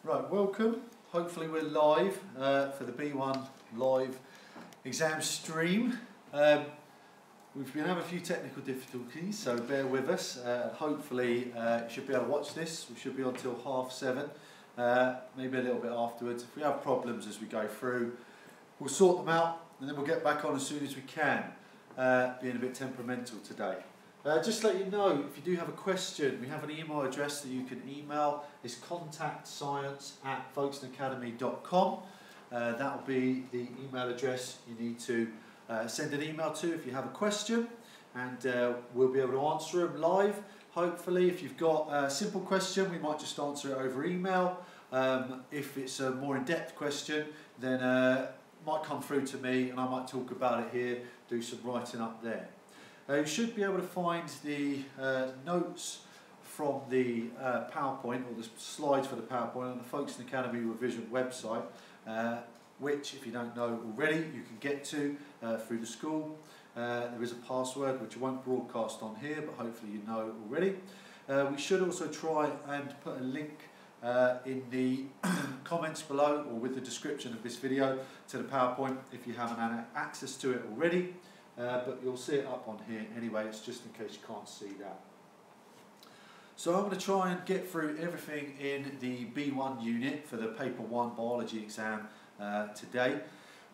Right, welcome. Hopefully we're live for the B1 live exam stream. We've been having a few technical difficulties, so bear with us. Hopefully you should be able to watch this. We should be on till 7:30, maybe a little bit afterwards. If we have problems as we go through, we'll sort them out and then we'll get back on as soon as we can. Being a bit temperamental today. Just to let you know, if you do have a question, we have an email address that you can email. It's contactscience@folkestoneacademy.com. That will be the email address you need to send an email to if you have a question, and we'll be able to answer them live. Hopefully, if you've got a simple question, we might just answer it over email. If it's a more in-depth question, then it might come through to me and I might talk about it here, do some writing up there. You should be able to find the notes from the PowerPoint, or the slides for the PowerPoint, on the Folkestone Academy Revision website, which, if you don't know already, you can get to through the school. There is a password which I won't broadcast on here, but hopefully you know already. We should also try and put a link in the comments below, or with the description of this video, to the PowerPoint if you haven't had access to it already. But you'll see it up on here anyway, it's just in case you can't see that. So I'm going to try and get through everything in the B1 unit for the Paper 1 Biology exam today.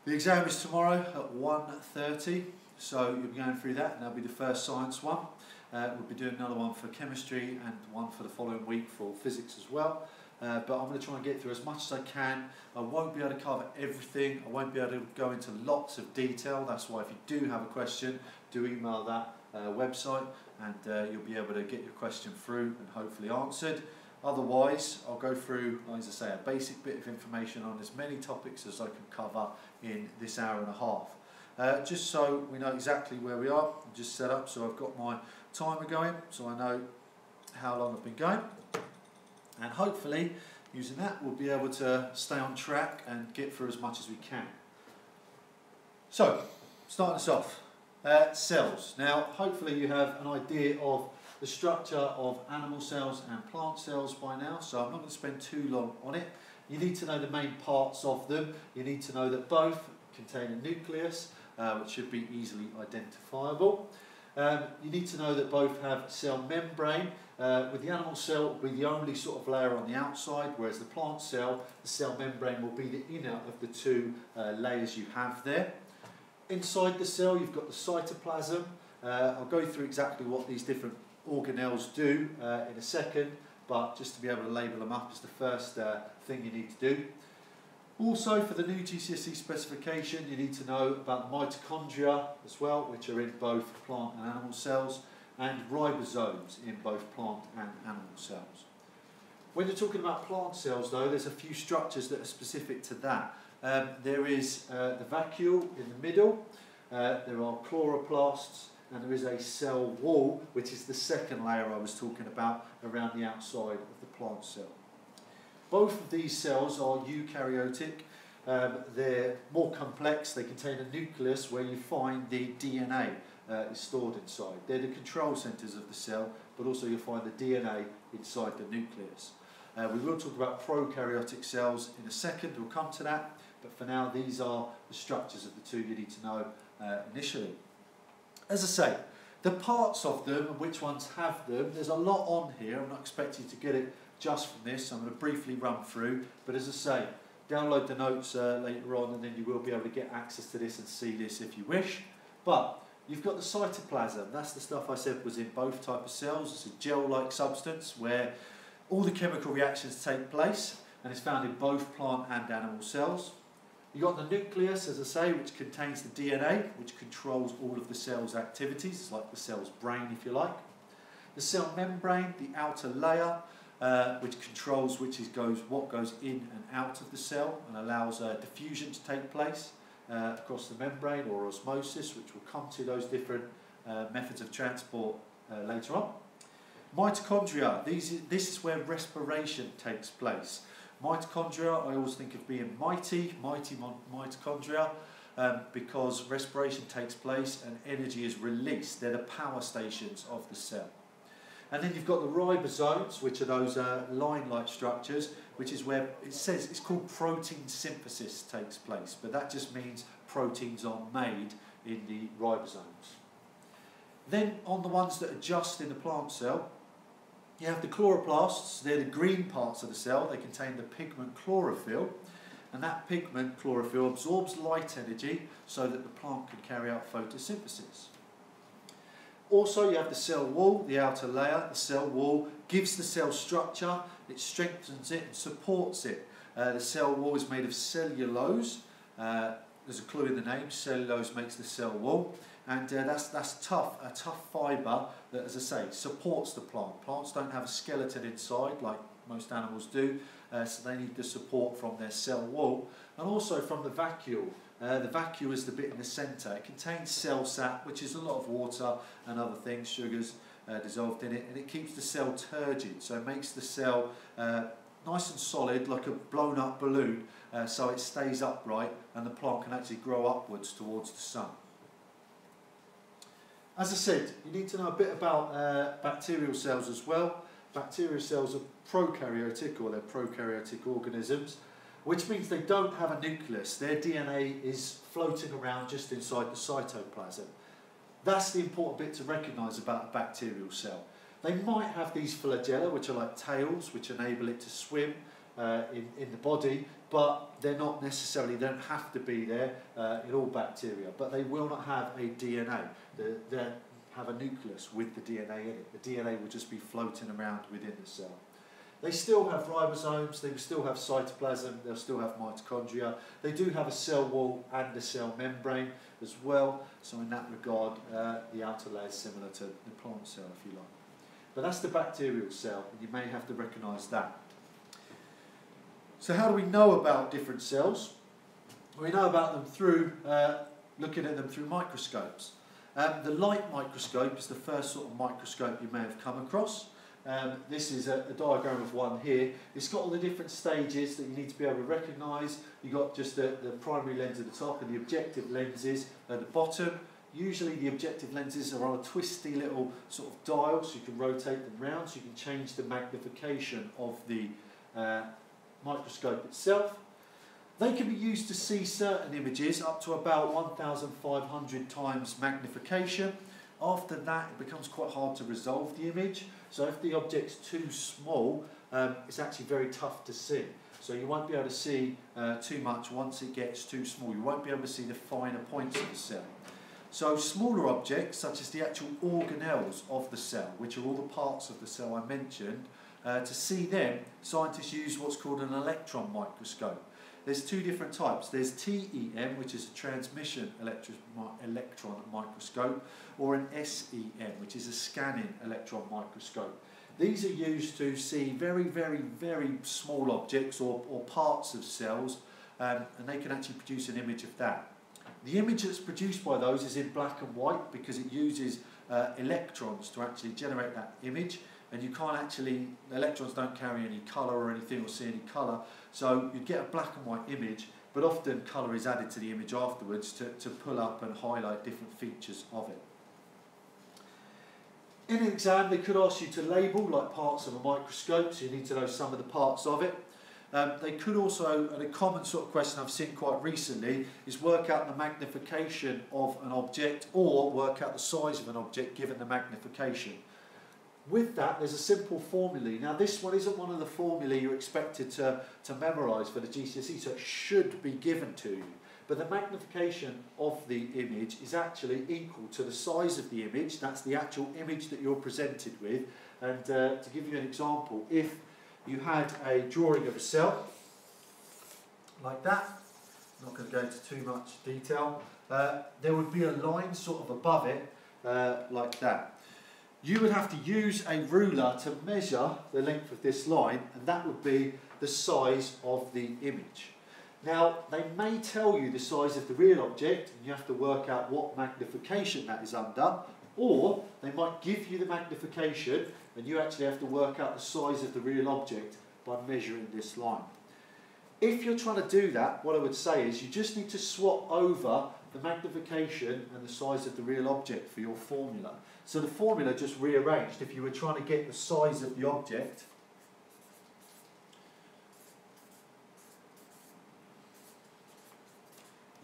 The exam is tomorrow at 1:30, so you'll be going through that, and that'll be the first science one. We'll be doing another one for chemistry and one for the following week for physics as well. But I'm going to try and get through as much as I can. I won't be able to cover everything. I won't be able to go into lots of detail. That's why if you do have a question, do email that website, and you'll be able to get your question through and hopefully answered. Otherwise, I'll go through, as I say, a basic bit of information on as many topics as I can cover in this hour and a half. Just so we know exactly where we are, I'm just set up so I've got my timer going, so I know how long I've been going. And hopefully, using that, we'll be able to stay on track and get through as much as we can. So, starting us off, cells. Now, hopefully you have an idea of the structure of animal cells and plant cells by now, so I'm not going to spend too long on it. You need to know the main parts of them. You need to know that both contain a nucleus, which should be easily identifiable. You need to know that both have cell membrane. With the animal cell, it will be the only sort of layer on the outside, whereas the plant cell, the cell membrane will be the inner of the two layers you have there. Inside the cell, you've got the cytoplasm. I'll go through exactly what these different organelles do in a second, but just to be able to label them up is the first thing you need to do. Also, for the new GCSE specification, you need to know about mitochondria as well, which are in both plant and animal cells, and ribosomes in both plant and animal cells. When you're talking about plant cells, though, there's a few structures that are specific to that. There is the vacuole in the middle, there are chloroplasts, and there is a cell wall, which is the second layer I was talking about around the outside of the plant cell. Both of these cells are eukaryotic. They're more complex. They contain a nucleus where you find the DNA is stored inside. They're the control centres of the cell, but also you'll find the DNA inside the nucleus. We will talk about prokaryotic cells in a second. We'll come to that. But for now, these are the structures of the two you need to know initially. As I say, the parts of them and which ones have them, there's a lot on here. I'm not expecting you to get it just from this. I'm going to briefly run through, but as I say, download the notes later on, and then you will be able to get access to this and see this if you wish. But you've got the cytoplasm. That's the stuff I said was in both types of cells. It's a gel-like substance where all the chemical reactions take place, and it's found in both plant and animal cells. You've got the nucleus, as I say, which contains the DNA, which controls all of the cell's activities. It's like the cell's brain, if you like. The cell membrane, the outer layer, which controls what goes in and out of the cell and allows diffusion to take place across the membrane, or osmosis, which we'll come to those different methods of transport later on. Mitochondria, this is where respiration takes place. Mitochondria, I always think of being mighty mitochondria, because respiration takes place and energy is released. They're the power stations of the cell. And then you've got the ribosomes, which are those line-like structures, which is where it says it's called protein synthesis takes place, but that just means proteins are made in the ribosomes. Then on the ones that are just in the plant cell, you have the chloroplasts. They're the green parts of the cell. They contain the pigment chlorophyll, and that pigment chlorophyll absorbs light energy so that the plant can carry out photosynthesis. Also, you have the cell wall, the outer layer. The cell wall gives the cell structure, it strengthens it and supports it. The cell wall is made of cellulose. There's a clue in the name, cellulose makes the cell wall. And that's tough, a tough fibre that, as I say, supports the plant. Plants don't have a skeleton inside like most animals do, so they need the support from their cell wall and also from the vacuole. The vacuole is the bit in the centre. It contains cell sap, which is a lot of water and other things, sugars dissolved in it, and it keeps the cell turgid, so it makes the cell nice and solid, like a blown up balloon, so it stays upright and the plant can actually grow upwards towards the sun. As I said, you need to know a bit about bacterial cells as well. Bacterial cells are prokaryotic, or they're prokaryotic organisms, which means they don't have a nucleus. Their DNA is floating around just inside the cytoplasm. That's the important bit to recognise about a bacterial cell. They might have these flagella, which are like tails, which enable it to swim in the body, but they're not necessarily, they don't have to be there in all bacteria, but they will not have a DNA. They have a nucleus with the DNA in it. The DNA will just be floating around within the cell. They still have ribosomes, they still have cytoplasm, they'll still have mitochondria. They do have a cell wall and a cell membrane as well, so in that regard the outer layer is similar to the plant cell, if you like. But that's the bacterial cell, and you may have to recognise that. So how do we know about different cells? We know about them through looking at them through microscopes. The light microscope is the first sort of microscope you may have come across. This is a diagram of one here. It's got all the different stages that you need to be able to recognise. You've got just the primary lens at the top and the objective lenses at the bottom. Usually the objective lenses are on a twisty little sort of dial, so you can rotate them round, so you can change the magnification of the microscope itself. They can be used to see certain images up to about 1,500 times magnification. After that, it becomes quite hard to resolve the image. So if the object's too small, it's actually very tough to see. So you won't be able to see too much once it gets too small. You won't be able to see the finer points of the cell. So smaller objects, such as the actual organelles of the cell, which are all the parts of the cell I mentioned, to see them, scientists use what's called an electron microscope. There's two different types. There's TEM, which is a transmission electron microscope, or an SEM, which is a scanning electron microscope. These are used to see very, very, very small objects or parts of cells, and they can actually produce an image of that. The image that's produced by those is in black and white because it uses electrons to actually generate that image, and you can't actually, the electrons don't carry any colour or anything or see any colour, so you get a black and white image, but often colour is added to the image afterwards to pull up and highlight different features of it. In an exam they could ask you to label like parts of a microscope, so you need to know some of the parts of it. They could also, and a common sort of question I've seen quite recently, is work out the magnification of an object or work out the size of an object given the magnification. With that, there's a simple formulae. Now this one isn't one of the formulae you're expected to memorise for the GCSE, so it should be given to you. But the magnification of the image is actually equal to the size of the image. That's the actual image that you're presented with. And to give you an example, if you had a drawing of a cell, like that, I'm not going to go into too much detail, there would be a line sort of above it, like that. You would have to use a ruler to measure the length of this line, and that would be the size of the image. Now, they may tell you the size of the real object, and you have to work out what magnification that is under, or they might give you the magnification, and you actually have to work out the size of the real object by measuring this line. If you're trying to do that, what I would say is you just need to swap over the magnification and the size of the real object for your formula. So the formula just rearranged, if you were trying to get the size of the object,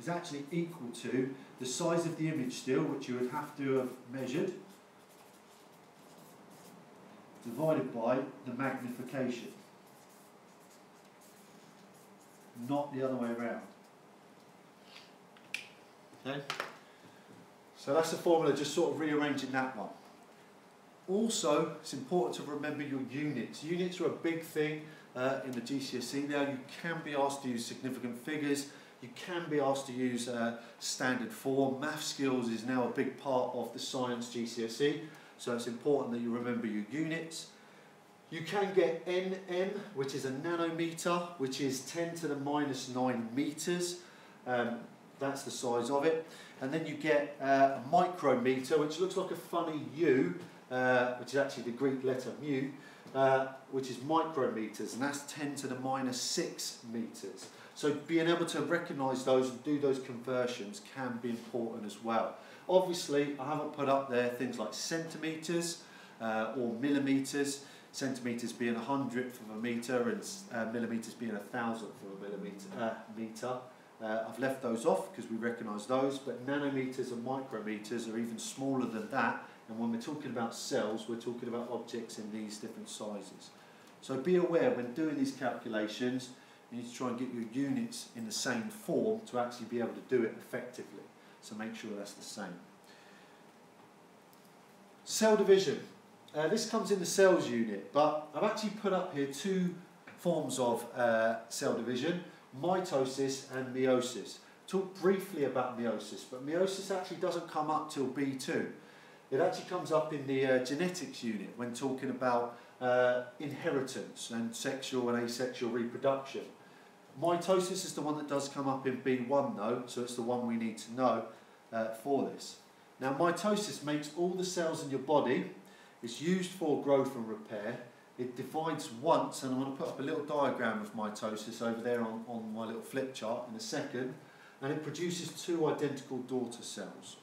is actually equal to the size of the image still, which you would have to have measured, divided by the magnification, not the other way around. Okay? So that's the formula, just sort of rearranging that one. Also, it's important to remember your units. Units are a big thing in the GCSE now. You can be asked to use significant figures. You can be asked to use standard form. Math skills is now a big part of the science GCSE, so it's important that you remember your units. You can get NM, which is a nanometer, which is 10 to the minus 9 meters. That's the size of it. And then you get a micrometer, which looks like a funny U, which is actually the Greek letter mu, which is micrometers, and that's 10 to the minus 6 meters. So being able to recognise those and do those conversions can be important as well. Obviously, I haven't put up there things like centimetres or millimetres, centimetres being 100th of a metre and millimetres being 1,000th of a metre. I've left those off because we recognise those, but nanometers and micrometers are even smaller than that, and when we're talking about cells, we're talking about objects in these different sizes. So be aware when doing these calculations, you need to try and get your units in the same form to actually be able to do it effectively. So make sure that's the same. Cell division. This comes in the cells unit, but I've actually put up here two forms of cell division: mitosis and meiosis. Talk briefly about meiosis, but meiosis actually doesn't come up till B2. It actually comes up in the genetics unit when talking about inheritance and sexual and asexual reproduction. Mitosis is the one that does come up in B1 though, so it's the one we need to know for this. Now mitosis makes all the cells in your body. It's used for growth and repair. It divides once, and I'm going to put up a little diagram of mitosis over there on my little flip chart in a second, and it produces two identical daughter cells.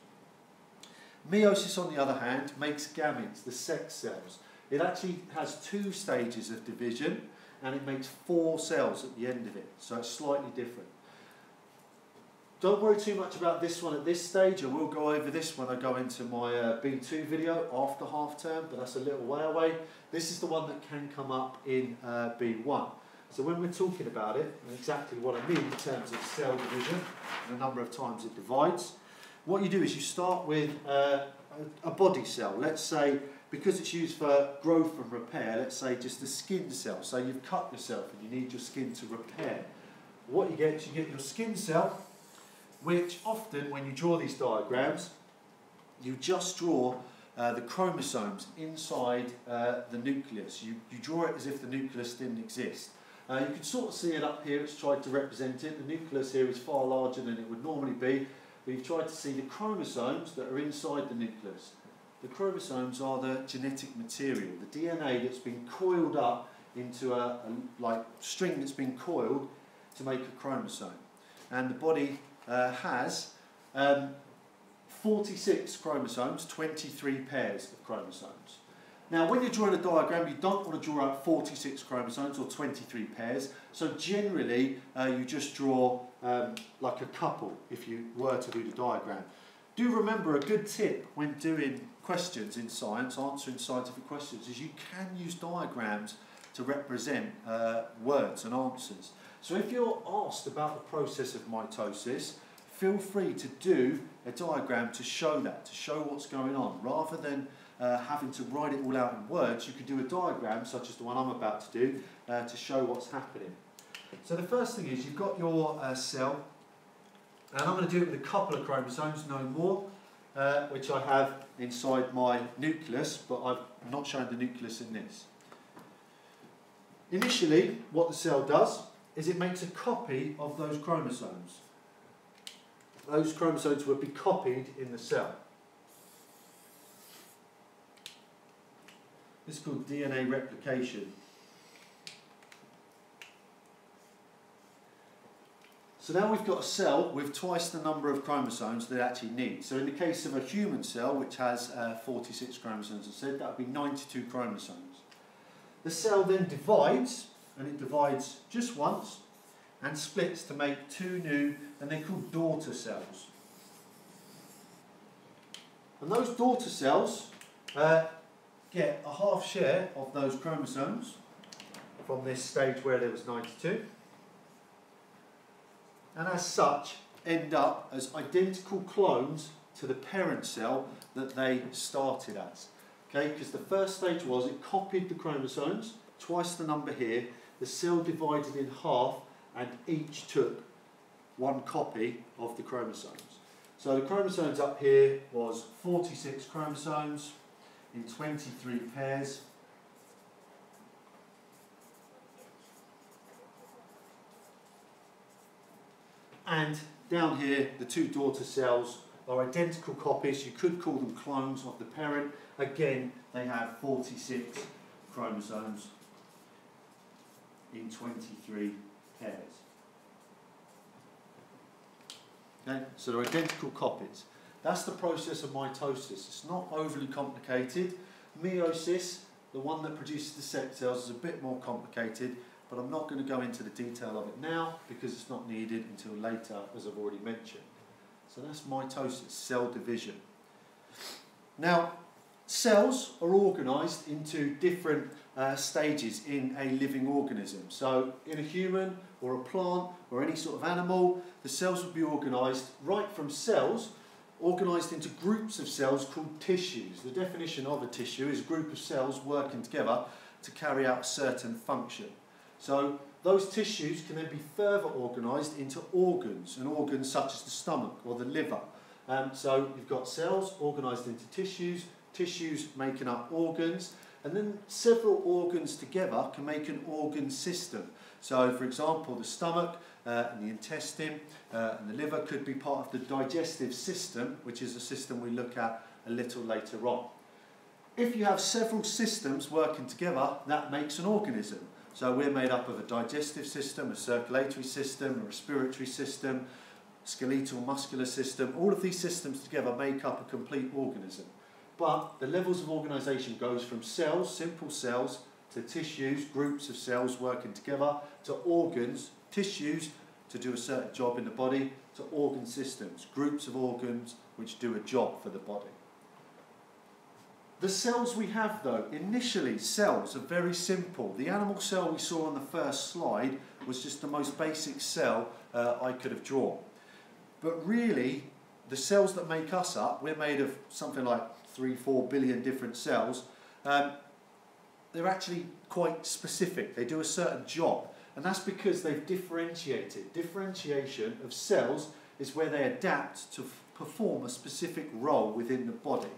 Meiosis, on the other hand, makes gametes, the sex cells. It actually has two stages of division, and it makes 4 cells at the end of it, so it's slightly different. Don't worry too much about this one at this stage. I will go over this when I go into my B2 video after half term, but that's a little way away. This is the one that can come up in B1. So when we're talking about it, and exactly what I mean in terms of cell division, and the number of times it divides, what you do is you start with a body cell. Let's say, because it's used for growth and repair, let's say just the skin cell. So you've cut yourself and you need your skin to repair. What you get is you get your skin cell, which often when you draw these diagrams, you just draw the chromosomes inside the nucleus. You draw it as if the nucleus didn't exist. You can sort of see it up here. It's tried to represent it. The nucleus here is far larger than it would normally be. We've tried to see the chromosomes that are inside the nucleus. The chromosomes are the genetic material, the DNA that's been coiled up into a like string that's been coiled to make a chromosome. And the body has 46 chromosomes, 23 pairs of chromosomes. Now when you're drawing a diagram, you don't want to draw out 46 chromosomes or 23 pairs, so generally you just draw like a couple if you were to do the diagram. Do remember, a good tip when doing questions in science, answering scientific questions, is you can use diagrams to represent words and answers. So if you're asked about the process of mitosis, feel free to do a diagram to show that, to show what's going on. Rather than having to write it all out in words, you could do a diagram, such as the one I'm about to do, to show what's happening. So the first thing is you've got your cell, and I'm going to do it with a couple of chromosomes, no more, which I have inside my nucleus, but I've not shown the nucleus in this. Initially, what the cell does is it makes a copy of those chromosomes. Those chromosomes will be copied in the cell. This is called DNA replication. So now we've got a cell with twice the number of chromosomes that it actually needs. So in the case of a human cell, which has 46 chromosomes, as I said, that would be 92 chromosomes. The cell then divides, and it divides just once, and splits to make two new, and they're called daughter cells. And those daughter cells get a half share of those chromosomes from this stage where there was 92. And as such, end up as identical clones to the parent cell that they started as. Okay, because the first stage was it copied the chromosomes, twice the number here, the cell divided in half, and each took one copy of the chromosomes. So the chromosomes up here was 46 chromosomes in 23 pairs. And down here, the two daughter cells are identical copies. You could call them clones of the parent. Again, they have 46 chromosomes in 23 pairs. Okay, so they're identical copies. That's the process of mitosis. It's not overly complicated. Meiosis, the one that produces the sex cells, is a bit more complicated, but I'm not going to go into the detail of it now because it's not needed until later, as I've already mentioned. So that's mitosis, cell division. Now, cells are organised into different stages in a living organism. So in a human or a plant or any sort of animal, the cells would be organised right from cells, organised into groups of cells called tissues. The definition of a tissue is a group of cells working together to carry out a certain function. So those tissues can then be further organised into organs, and organs such as the stomach or the liver. So you've got cells organised into tissues, tissues making up organs, and then several organs together can make an organ system. So for example, the stomach and the intestine and the liver could be part of the digestive system, which is a system we look at a little later on. If you have several systems working together, that makes an organism. So we're made up of a digestive system, a circulatory system, a respiratory system, skeletal muscular system. All of these systems together make up a complete organism. But the levels of organisation goes from cells, simple cells, to tissues, groups of cells working together, to organs, tissues to do a certain job in the body, to organ systems, groups of organs which do a job for the body. The cells we have though, initially cells are very simple. The animal cell we saw on the first slide was just the most basic cell I could have drawn. But really, the cells that make us up, we're made of something like 3-4 billion different cells. They're actually quite specific. They do a certain job. And that's because they've differentiated. Differentiation of cells is where they adapt to perform a specific role within the body.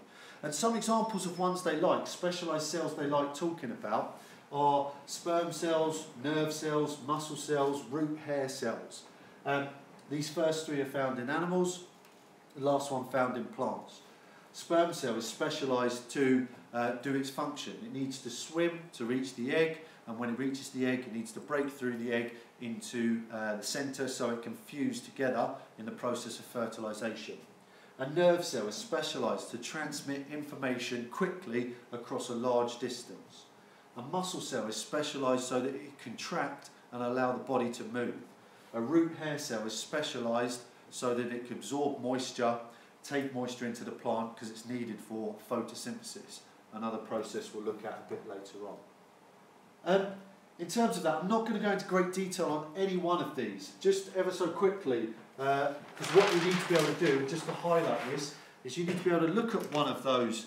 And some examples of ones they like, specialised cells they like talking about, are sperm cells, nerve cells, muscle cells, root hair cells. These first three are found in animals, the last one found in plants. Sperm cell is specialised to do its function. It needs to swim to reach the egg, and when it reaches the egg, it needs to break through the egg into the centre so it can fuse together in the process of fertilisation. A nerve cell is specialised to transmit information quickly across a large distance. A muscle cell is specialised so that it can contract and allow the body to move. A root hair cell is specialised so that it can absorb moisture, take moisture into the plant because it's needed for photosynthesis, another process we'll look at a bit later on. In terms of that, I'm not going to go into great detail on any one of these, just ever so quickly, because what you need to be able to do, just to highlight this, is you need to be able to look at one of those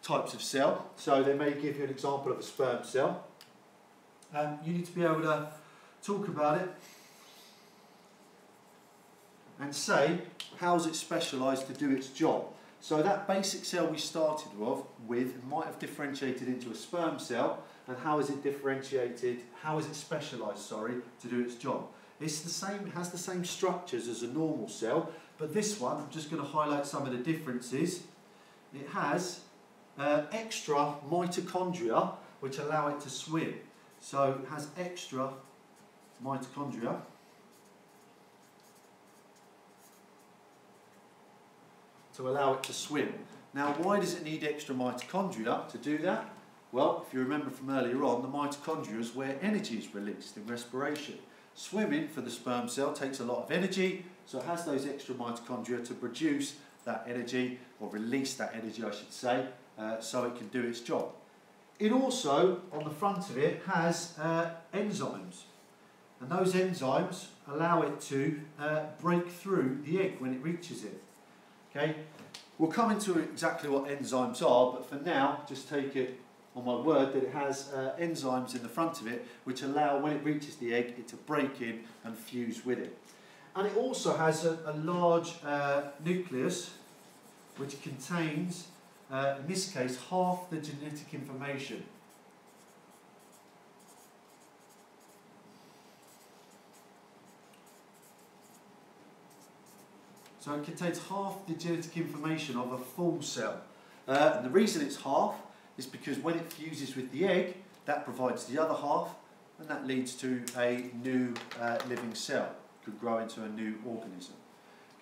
types of cell. So they may give you an example of a sperm cell. You need to be able to talk about it and say, how is it specialised to do its job? So that basic cell we started with might have differentiated into a sperm cell, and how is it differentiated, how is it specialised, to do its job? It's the same, it has the same structures as a normal cell, but this one, I'm just going to highlight some of the differences. It has extra mitochondria which allow it to swim. So it has extra mitochondria to allow it to swim. Now, why does it need extra mitochondria to do that? Well, if you remember from earlier on, the mitochondria is where energy is released in respiration. Swimming for the sperm cell takes a lot of energy, so it has those extra mitochondria to produce that energy, or release that energy I should say, so it can do its job. It also, on the front of it, has enzymes, and those enzymes allow it to break through the egg when it reaches it. Okay? We'll come into exactly what enzymes are, but for now, just take it on my word that it has enzymes in the front of it which allow, when it reaches the egg, it to break in and fuse with it. And it also has a large nucleus which contains, in this case, half the genetic information. So it contains half the genetic information of a full cell. And the reason it's half is because when it fuses with the egg, that provides the other half, and that leads to a new living cell. It could grow into a new organism.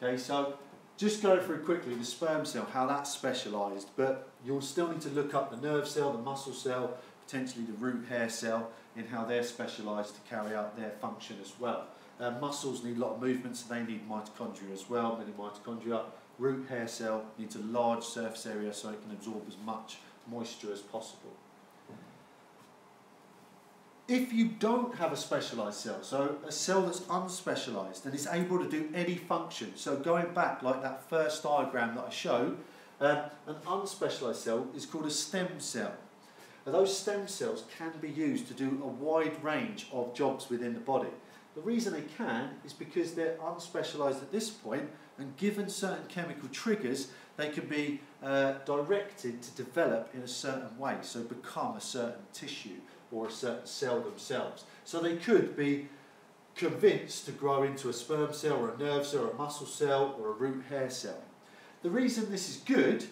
Okay, so just go through quickly the sperm cell, how that's specialised, but you'll still need to look up the nerve cell, the muscle cell, potentially the root hair cell, in how they're specialised to carry out their function as well. Muscles need a lot of movement, so they need mitochondria as well, many mitochondria. Root hair cell needs a large surface area so it can absorb as much moisture as possible. If you don't have a specialised cell, so a cell that's unspecialised and is able to do any function, so going back like that first diagram that I showed, an unspecialised cell is called a stem cell. Now, those stem cells can be used to do a wide range of jobs within the body. The reason they can is because they're unspecialised at this point, and given certain chemical triggers, they can be directed to develop in a certain way, so become a certain tissue or a certain cell themselves. So they could be convinced to grow into a sperm cell or a nerve cell or a muscle cell or a root hair cell. The reason this is good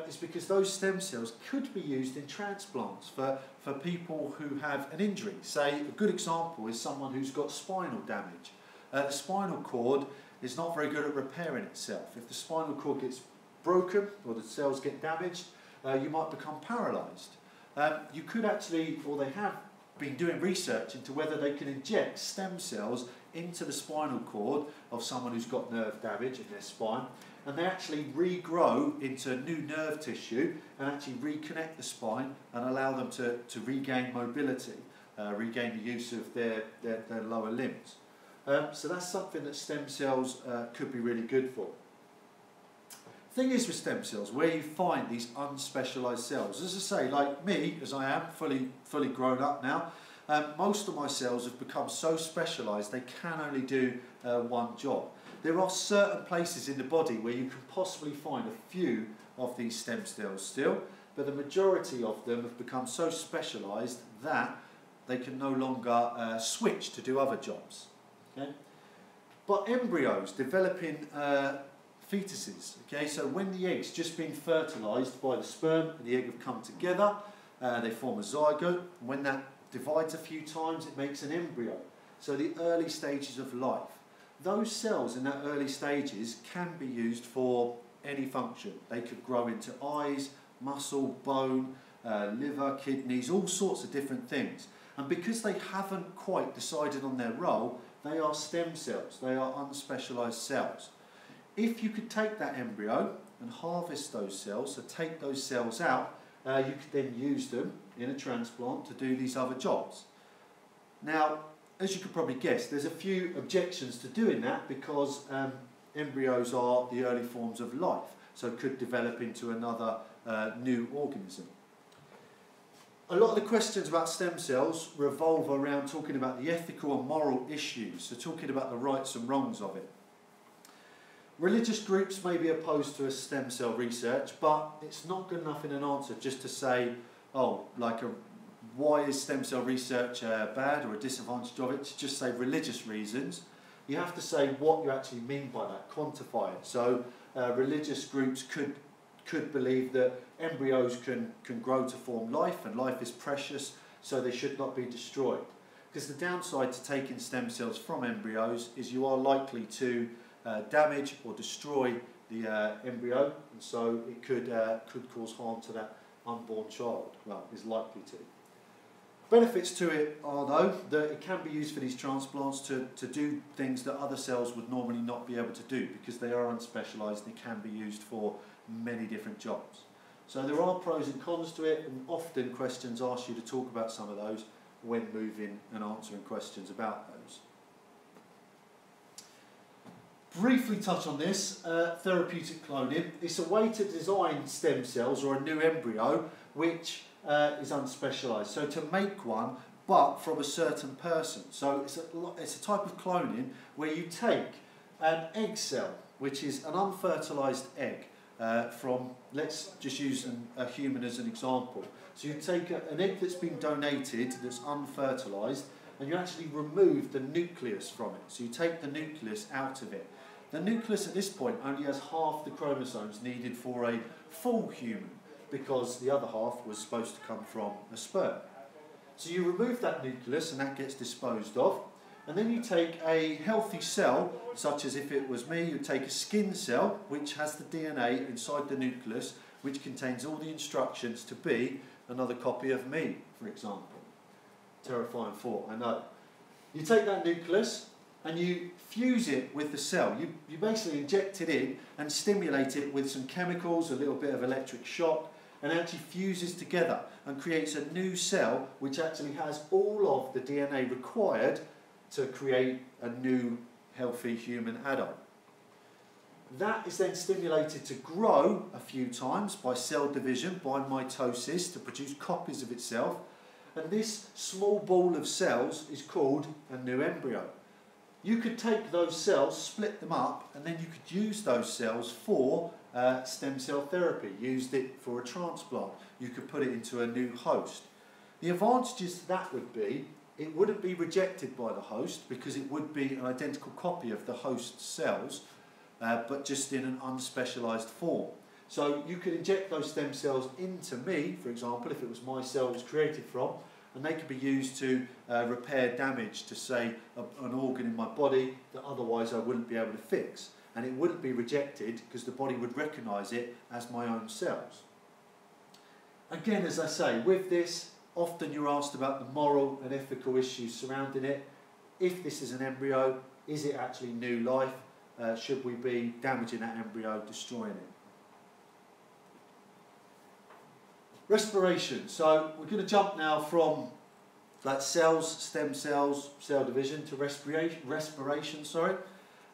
is because those stem cells could be used in transplants for people who have an injury. Say, a good example is someone who's got spinal damage. The spinal cord is not very good at repairing itself. If the spinal cord gets broken or the cells get damaged, you might become paralysed. You could actually, or they have been doing research into whether they can inject stem cells into the spinal cord of someone who's got nerve damage in their spine, and they actually regrow into new nerve tissue and actually reconnect the spine and allow them to regain mobility, regain the use of their lower limbs. So that's something that stem cells could be really good for. Thing is with stem cells, where you find these unspecialised cells, as I say, like me, as I am fully grown up now, most of my cells have become so specialised they can only do one job. There are certain places in the body where you can possibly find a few of these stem cells still, but the majority of them have become so specialised that they can no longer switch to do other jobs. Okay? But embryos developing fetuses, okay, so when the egg's just been fertilised by the sperm and the egg have come together, they form a zygote. When that divides a few times, it makes an embryo. So the early stages of life. Those cells in that early stages can be used for any function. They could grow into eyes, muscle, bone, liver, kidneys, all sorts of different things. And because they haven't quite decided on their role, they are stem cells, they are unspecialised cells. If you could take that embryo and harvest those cells, so take those cells out, you could then use them in a transplant to do these other jobs. Now, as you could probably guess, there's a few objections to doing that because embryos are the early forms of life, so it could develop into another new organism. A lot of the questions about stem cells revolve around talking about the ethical and moral issues, so talking about the rights and wrongs of it. Religious groups may be opposed to a stem cell research, but it's not good enough in an answer just to say, oh, why is stem cell research bad or a disadvantage of it, to just say religious reasons. You have to say what you actually mean by that, quantify it. So religious groups could believe that embryos can grow to form life, and life is precious, so they should not be destroyed. Because the downside to taking stem cells from embryos is you are likely to damage or destroy the embryo, and so it could cause harm to that unborn child. Well, is likely to. Benefits to it are, though, that it can be used for these transplants to do things that other cells would normally not be able to do, because they are unspecialised and it can be used for many different jobs. So there are pros and cons to it, and often questions ask you to talk about some of those when moving and answering questions about those. Briefly touch on this, therapeutic cloning. It's a way to design stem cells or a new embryo which is unspecialised. So to make one, but from a certain person. So it's a type of cloning where you take an egg cell, which is an unfertilised egg, from, let's just use a human as an example. So you take an egg that's been donated, that's unfertilised, and you actually remove the nucleus from it. So you take the nucleus out of it. The nucleus at this point only has half the chromosomes needed for a full human, because the other half was supposed to come from a sperm. So you remove that nucleus and that gets disposed of, and then you take a healthy cell, such as if it was me, you take a skin cell which has the DNA inside the nucleus, which contains all the instructions to be another copy of me, for example. Terrifying thought, I know. You take that nucleus and you fuse it with the cell. You basically inject it in and stimulate it with some chemicals, a little bit of electric shock, and it actually fuses together and creates a new cell which actually has all of the DNA required to create a new healthy human adult. That is then stimulated to grow a few times by cell division, by mitosis, to produce copies of itself, and this small ball of cells is called a new embryo. You could take those cells, split them up, and then you could use those cells for stem cell therapy. Used it for a transplant. You could put it into a new host. The advantages to that would be, it wouldn't be rejected by the host because it would be an identical copy of the host's cells, but just in an unspecialised form. So you could inject those stem cells into me, for example, if it was my cell it was created from, and they could be used to repair damage to, say, an organ in my body that otherwise I wouldn't be able to fix. And it wouldn't be rejected because the body would recognise it as my own cells. Again, as I say, with this, often you're asked about the moral and ethical issues surrounding it. If this is an embryo, is it actually new life? Should we be damaging that embryo, destroying it? Respiration. So we're going to jump now from like cells, stem cells, cell division to respiration.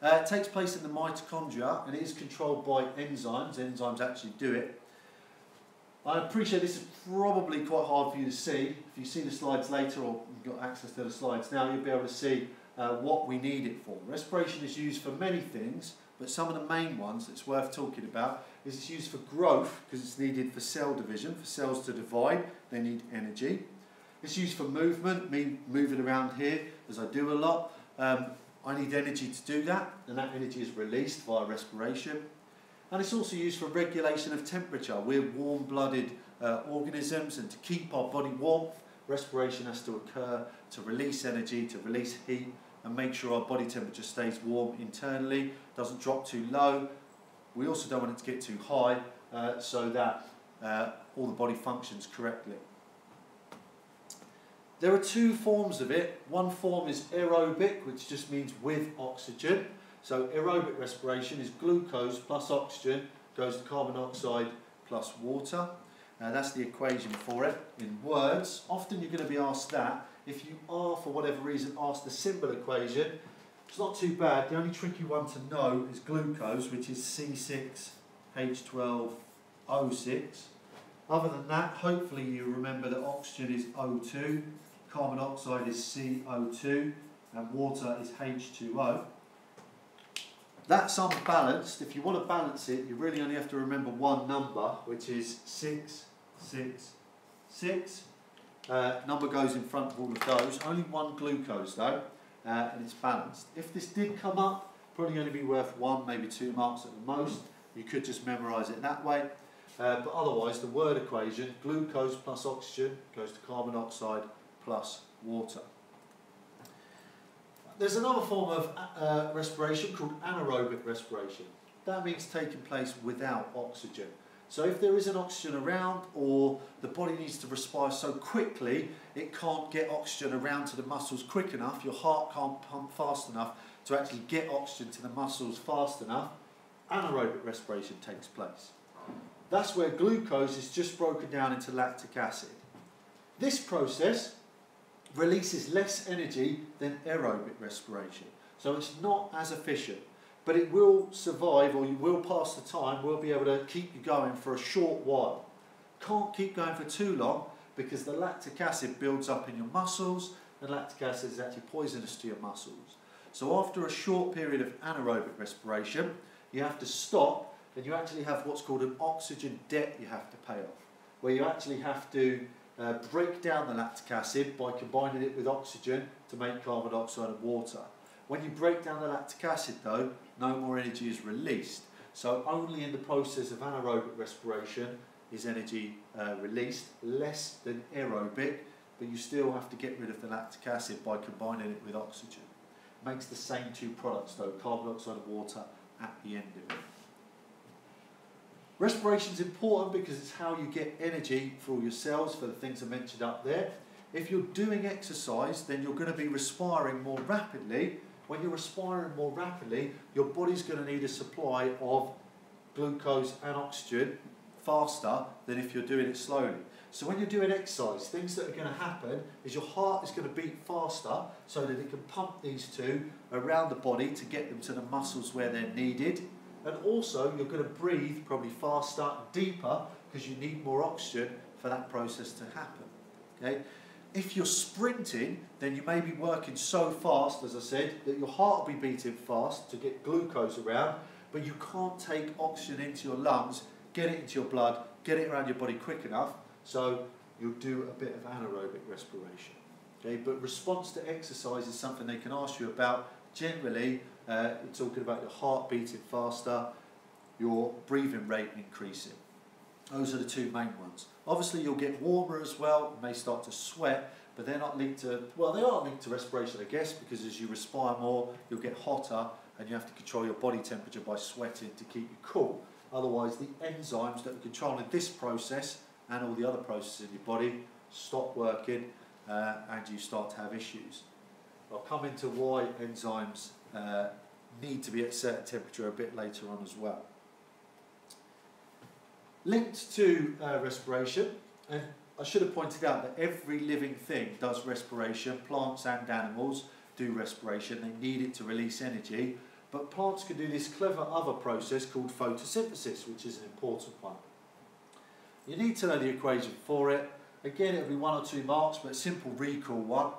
It takes place in the mitochondria and it is controlled by enzymes. Enzymes actually do it. I appreciate this is probably quite hard for you to see. If you see the slides later, or you've got access to the slides now, you'll be able to see what we need it for. Respiration is used for many things, but some of the main ones that's worth talking about is it's used for growth because it's needed for cell division. For cells to divide, they need energy. It's used for movement, me moving around here as I do a lot. I need energy to do that, and that energy is released via respiration. And it's also used for regulation of temperature. We're warm-blooded organisms, and to keep our body warm, respiration has to occur to release energy, to release heat, and make sure our body temperature stays warm internally, doesn't drop too low. We also don't want it to get too high, so that all the body functions correctly. There are two forms of it. One form is aerobic, which just means with oxygen. So aerobic respiration is glucose plus oxygen goes to carbon dioxide plus water. That's the equation for it in words. Often you're going to be asked that. If you are, for whatever reason, asked the symbol equation, it's not too bad. The only tricky one to know is glucose, which is C6H12O6. Other than that, hopefully you remember that oxygen is O2, carbon dioxide is CO2, and water is H2O. That's unbalanced. If you want to balance it, you really only have to remember one number, which is 6, 6, 6. Number goes in front of all of those. Only one glucose though, and it's balanced. If this did come up, probably only be worth 1, maybe 2 marks at the most. You could just memorise it that way. But otherwise, the word equation, glucose plus oxygen goes to carbon dioxide plus water. There's another form of respiration called anaerobic respiration. that means taking place without oxygen. So if there isn't oxygen around, or the body needs to respire so quickly it can't get oxygen around to the muscles quick enough, your heart can't pump fast enough to actually get oxygen to the muscles fast enough, anaerobic respiration takes place. That's where glucose is just broken down into lactic acid. This process releases less energy than aerobic respiration, so it's not as efficient, but it will survive, or you will pass the time, will be able to keep you going for a short while. Can't keep going for too long because the lactic acid builds up in your muscles, and lactic acid is actually poisonous to your muscles. So after a short period of anaerobic respiration, you have to stop, and you actually have what's called an oxygen debt you have to pay off, where you actually have to break down the lactic acid by combining it with oxygen to make carbon dioxide and water. When you break down the lactic acid though, no more energy is released. So only in the process of anaerobic respiration is energy released, less than aerobic, but you still have to get rid of the lactic acid by combining it with oxygen. It makes the same two products though, carbon dioxide and water at the end of it. Respiration is important because it's how you get energy for all your cells, for the things I mentioned up there. If you're doing exercise, then you're going to be respiring more rapidly. When you're respiring more rapidly, your body's going to need a supply of glucose and oxygen faster than if you're doing it slowly. So when you're doing exercise, things that are going to happen is your heart is going to beat faster so that it can pump these two around the body to get them to the muscles where they're needed. And also you're going to breathe probably faster and deeper because you need more oxygen for that process to happen. Okay? If you're sprinting, then you may be working so fast, as I said, that your heart will be beating fast to get glucose around, but you can't take oxygen into your lungs, get it into your blood, get it around your body quick enough, so you'll do a bit of anaerobic respiration. Okay? But response to exercise is something they can ask you about. Generally, you're talking about your heart beating faster, your breathing rate increasing. Those are the two main ones. Obviously you'll get warmer as well, you may start to sweat, but they're not linked to, well, they are linked to respiration I guess, because as you respire more you'll get hotter and you have to control your body temperature by sweating to keep you cool. Otherwise the enzymes that are controlling this process and all the other processes in your body stop working and you start to have issues. I'll come into why enzymes need to be at a certain temperature a bit later on as well. Linked to respiration, and I should have pointed out that every living thing does respiration. Plants and animals do respiration, they need it to release energy, but plants can do this clever other process called photosynthesis, which is an important one. You need to know the equation for it. Again, it'll be 1 or 2 marks, but a simple recall one,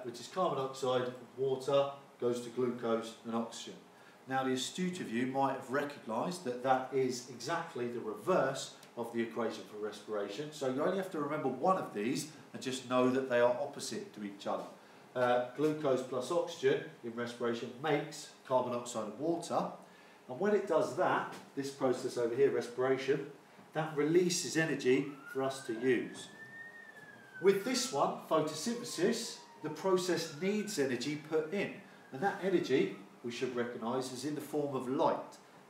which is carbon dioxide, water, goes to glucose and oxygen. Now the astute of you might have recognised that that is exactly the reverse of the equation for respiration, so you only have to remember one of these and just know that they are opposite to each other. Glucose plus oxygen in respiration makes carbon dioxide and water, and when it does that, this process over here, respiration, that releases energy for us to use. With this one, photosynthesis, the process needs energy put in, and that energy we should recognise is in the form of light.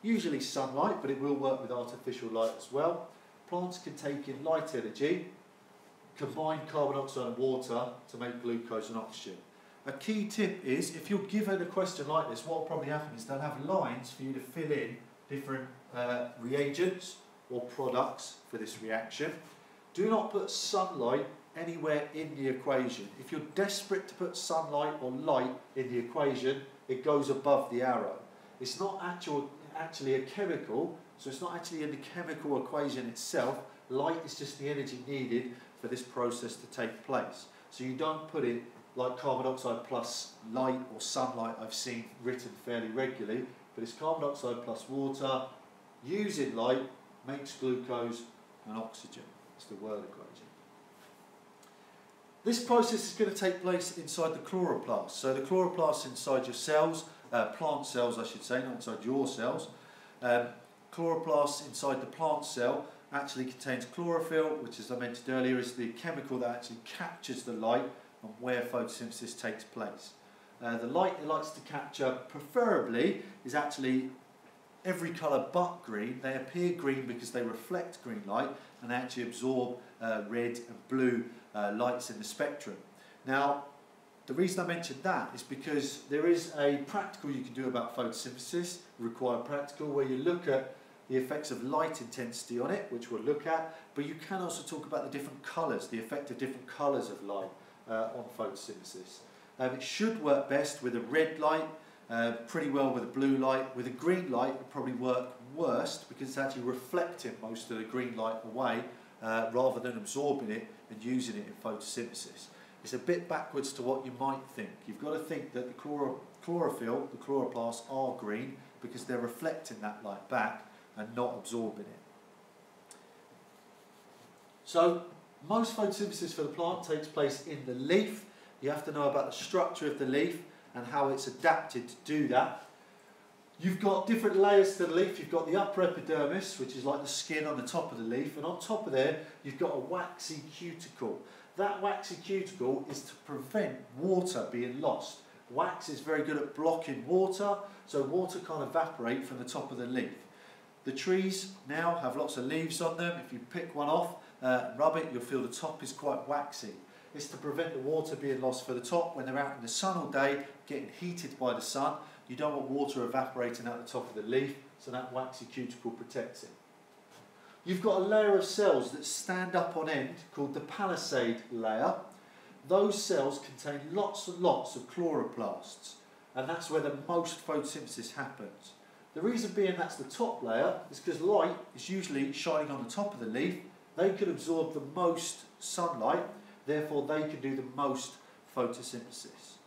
Usually sunlight, but it will work with artificial light as well. Plants can take in light energy, combine carbon dioxide and water to make glucose and oxygen. A key tip is, if you're given a question like this, what will probably happen is they'll have lines for you to fill in different reagents or products for this reaction. Do not put sunlight anywhere in the equation. If you're desperate to put sunlight or light in the equation, it goes above the arrow. It's not actually a chemical, so it's not actually in the chemical equation itself. Light is just the energy needed for this process to take place. So you don't put it like carbon dioxide plus light or sunlight I've seen written fairly regularly, but it's carbon dioxide plus water using light makes glucose and oxygen. It's the word equation. This process is going to take place inside the chloroplast. So the chloroplast inside your cells, plant cells I should say, not inside your cells. Chloroplast inside the plant cell actually contains chlorophyll, which as I mentioned earlier is the chemical that actually captures the light and where photosynthesis takes place. The light it likes to capture preferably is actually every colour but green. They appear green because they reflect green light and they actually absorb red and blue lights in the spectrum. Now, the reason I mentioned that is because there is a practical you can do about photosynthesis, required practical, where you look at the effects of light intensity on it, which we'll look at, but you can also talk about the different colours, the effect of different colours of light on photosynthesis. It should work best with a red light, pretty well with a blue light. With a green light, it would probably work worst because it's actually reflecting most of the green light away rather than absorbing it and using it in photosynthesis. It's a bit backwards to what you might think. You've got to think that the chlorophyll, the chloroplasts, are green because they're reflecting that light back and not absorbing it. So most photosynthesis for the plant takes place in the leaf. You have to know about the structure of the leaf and how it's adapted to do that. You've got different layers to the leaf. You've got the upper epidermis, which is like the skin on the top of the leaf, and on top of there you've got a waxy cuticle. That waxy cuticle is to prevent water being lost. Wax is very good at blocking water, so water can't evaporate from the top of the leaf. The trees now have lots of leaves on them. If you pick one off and rub it, you'll feel the top is quite waxy. It's to prevent the water being lost for the top when they're out in the sun all day, getting heated by the sun. You don't want water evaporating out the top of the leaf, so that waxy cuticle protects it. You've got a layer of cells that stand up on end called the palisade layer. Those cells contain lots and lots of chloroplasts, and that's where the most photosynthesis happens. The reason being that's the top layer is because light is usually shining on the top of the leaf. They can absorb the most sunlight, therefore they can do the most photosynthesis.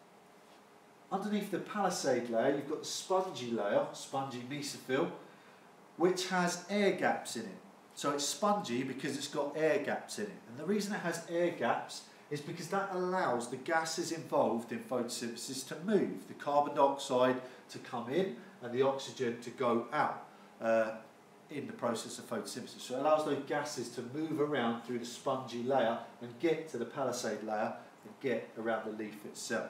Underneath the palisade layer you've got the spongy layer, spongy mesophyll, which has air gaps in it. So it's spongy because it's got air gaps in it. And the reason it has air gaps is because that allows the gases involved in photosynthesis to move, the carbon dioxide to come in and the oxygen to go out in the process of photosynthesis. So it allows those gases to move around through the spongy layer and get to the palisade layer and get around the leaf itself.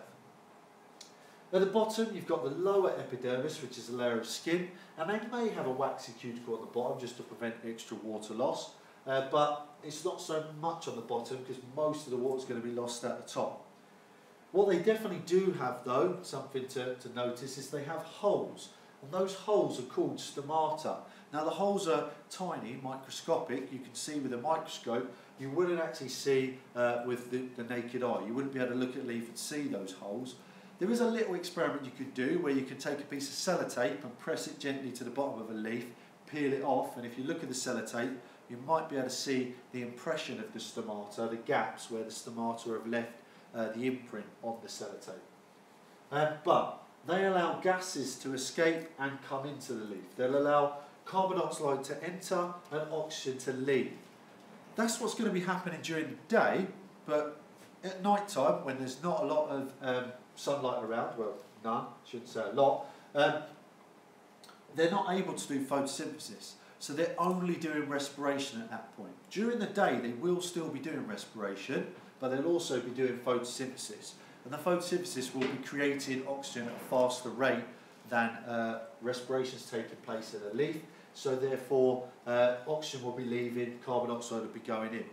At the bottom you've got the lower epidermis, which is a layer of skin, and they may have a waxy cuticle on the bottom just to prevent extra water loss, but it's not so much on the bottom because most of the water is going to be lost at the top. What they definitely do have though, something to notice, is they have holes, and those holes are called stomata. Now the holes are tiny, microscopic. You can see with a microscope. You wouldn't actually see with the naked eye. You wouldn't be able to look at a leaf and see those holes. There is a little experiment you could do where you can take a piece of sellotape and press it gently to the bottom of a leaf, peel it off, and if you look at the sellotape, you might be able to see the impression of the stomata, the gaps where the stomata have left the imprint on the sellotape. But they allow gases to escape and come into the leaf. They'll allow carbon dioxide to enter and oxygen to leave. That's what's going to be happening during the day, but at night time, when there's not a lot of sunlight around, well, none, shouldn't say a lot, they're not able to do photosynthesis. So they're only doing respiration at that point. During the day, they will still be doing respiration, but they'll also be doing photosynthesis. And the photosynthesis will be creating oxygen at a faster rate than respiration's taking place in a leaf. So therefore, oxygen will be leaving, carbon dioxide will be going in.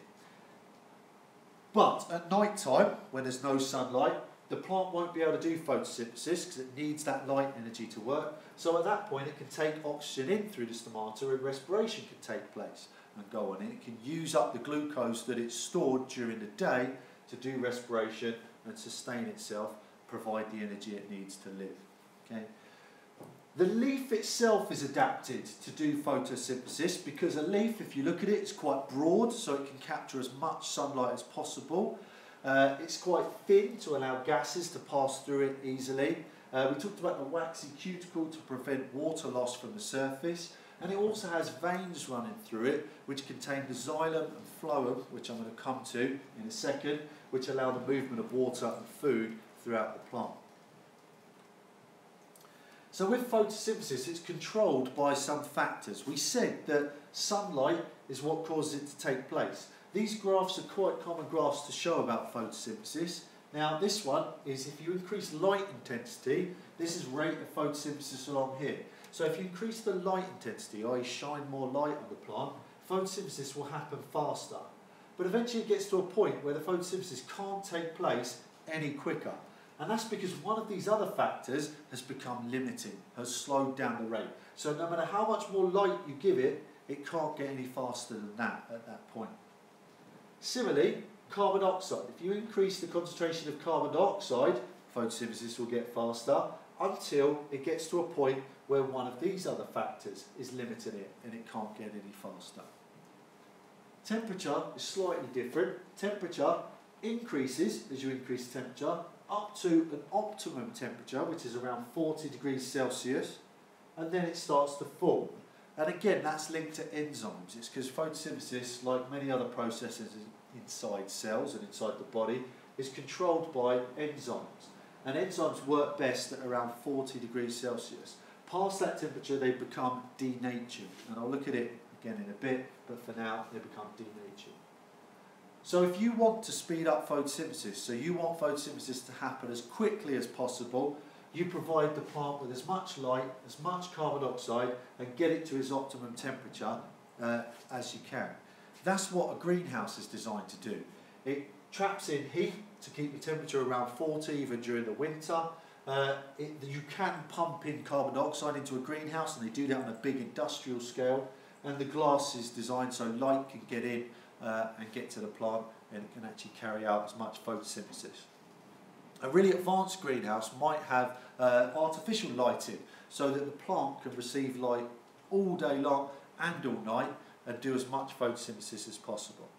But at night time, when there's no sunlight, the plant won't be able to do photosynthesis because it needs that light energy to work. So at that point it can take oxygen in through the stomata and respiration can take place and go on. And it can use up the glucose that it's stored during the day to do respiration and sustain itself, provide the energy it needs to live. Okay? The leaf itself is adapted to do photosynthesis because a leaf, if you look at it, is quite broad so it can capture as much sunlight as possible. It's quite thin to allow gases to pass through it easily. We talked about the waxy cuticle to prevent water loss from the surface, and it also has veins running through it which contain the xylem and phloem, which I'm going to come to in a second, which allow the movement of water and food throughout the plant. So with photosynthesis, it's controlled by some factors. We said that sunlight is what causes it to take place. These graphs are quite common graphs to show about photosynthesis. Now this one is if you increase light intensity, this is rate of photosynthesis along here. So if you increase the light intensity, i.e. shine more light on the plant, photosynthesis will happen faster. But eventually it gets to a point where the photosynthesis can't take place any quicker. And that's because one of these other factors has become limiting, has slowed down the rate. So no matter how much more light you give it, it can't get any faster than that at that point. Similarly, carbon dioxide. If you increase the concentration of carbon dioxide, photosynthesis will get faster until it gets to a point where one of these other factors is limiting it and it can't get any faster. Temperature is slightly different. Temperature increases as you increase the temperature up to an optimum temperature, which is around 40 degrees Celsius, and then it starts to fall. And again, that's linked to enzymes. It's because photosynthesis, like many other processes inside cells and inside the body, is controlled by enzymes. And enzymes work best at around 40 degrees Celsius. Past that temperature, they become denatured. And I'll look at it again in a bit, but for now, they become denatured. So if you want to speed up photosynthesis, so you want photosynthesis to happen as quickly as possible, you provide the plant with as much light, as much carbon dioxide, and get it to its optimum temperature as you can. That's what a greenhouse is designed to do. It traps in heat to keep the temperature around 40 even during the winter. You can pump in carbon dioxide into a greenhouse, and they do that on a big industrial scale. And the glass is designed so light can get in and get to the plant, and it can actually carry out as much photosynthesis. A really advanced greenhouse might have artificial lighting so that the plant can receive light all day long and all night and do as much photosynthesis as possible.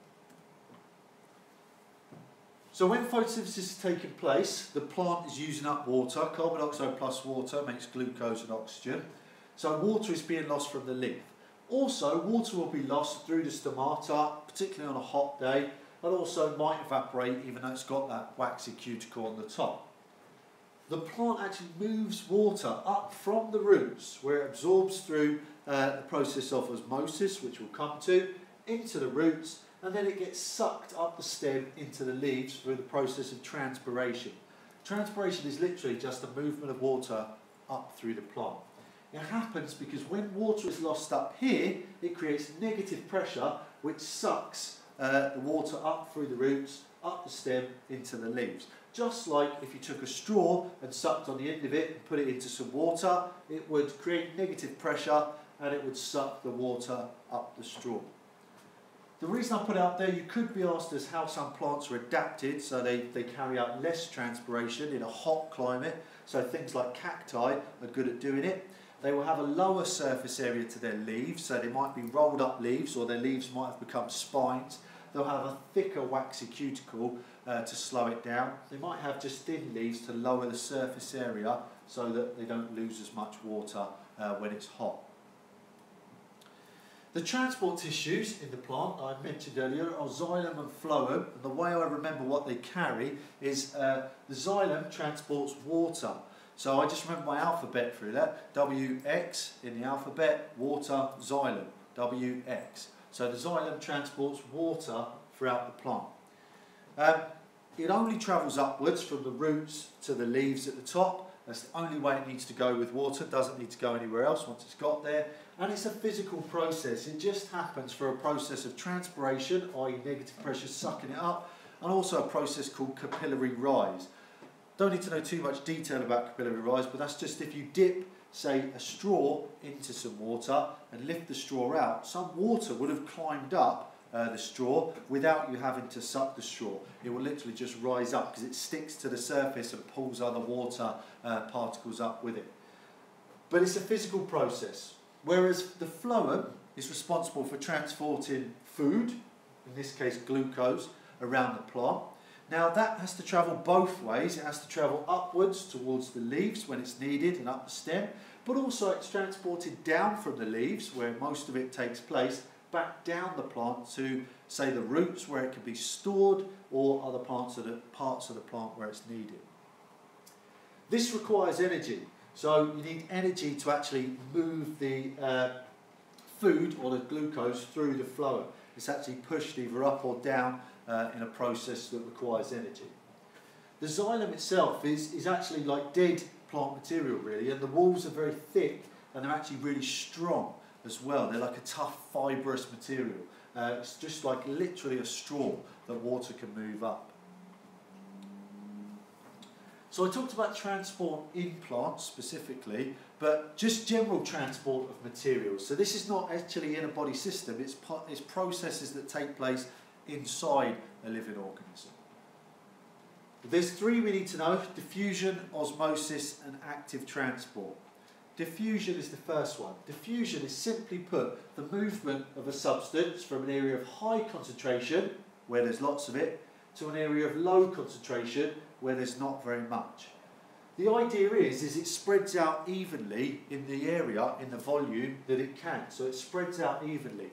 So when photosynthesis is taking place, the plant is using up water. Carbon dioxide plus water makes glucose and oxygen. So water is being lost from the leaf. Also, water will be lost through the stomata, particularly on a hot day, and also might evaporate even though it's got that waxy cuticle on the top. The plant actually moves water up from the roots, where it absorbs through the process of osmosis, which we'll come to, into the roots, and then it gets sucked up the stem into the leaves through the process of transpiration. Transpiration is literally just the movement of water up through the plant. It happens because when water is lost up here, it creates negative pressure, which sucks the water up through the roots, up the stem, into the leaves. Just like if you took a straw and sucked on the end of it and put it into some water, it would create negative pressure and it would suck the water up the straw. The reason I put it up there, you could be asked as how some plants are adapted, so they carry out less transpiration in a hot climate. So things like cacti are good at doing it. They will have a lower surface area to their leaves, so they might be rolled up leaves, or their leaves might have become spines. They'll have a thicker waxy cuticle to slow it down. They might have just thin leaves to lower the surface area so that they don't lose as much water when it's hot. The transport tissues in the plant I mentioned earlier are xylem and phloem, and the way I remember what they carry is the xylem transports water. So I just remember my alphabet through that. WX in the alphabet, water, xylem, WX. So the xylem transports water throughout the plant. It only travels upwards from the roots to the leaves at the top. That's the only way it needs to go with water. It doesn't need to go anywhere else once it's got there. And it's a physical process. It just happens for a process of transpiration, i.e. negative pressure sucking it up, and also a process called capillary rise. Don't need to know too much detail about capillary rise, but that's just if you dip, say, a straw into some water and lift the straw out, some water would have climbed up the straw without you having to suck the straw. It will literally just rise up because it sticks to the surface and pulls other water particles up with it. But it's a physical process, whereas the phloem is responsible for transporting food, in this case glucose, around the plant. Now that has to travel both ways. It has to travel upwards towards the leaves when it's needed and up the stem, but also it's transported down from the leaves, where most of it takes place, back down the plant to, say, the roots where it can be stored, or other parts of the plant where it's needed. This requires energy, so you need energy to actually move the food or the glucose through the phloem. It's actually pushed either up or down in a process that requires energy. The xylem itself is actually like dead plant material really, and the walls are very thick and they're actually really strong as well. They're like a tough fibrous material. It's just like literally a straw that water can move up. So I talked about transport in plants specifically, but just general transport of materials. So this is not actually in a body system, it's processes that take place inside a living organism. There's three we need to know: diffusion, osmosis and active transport. Diffusion is the first one. Diffusion is simply put the movement of a substance from an area of high concentration, where there's lots of it, to an area of low concentration, where there's not very much. The idea is it spreads out evenly in the area, in the volume that it can. So it spreads out evenly.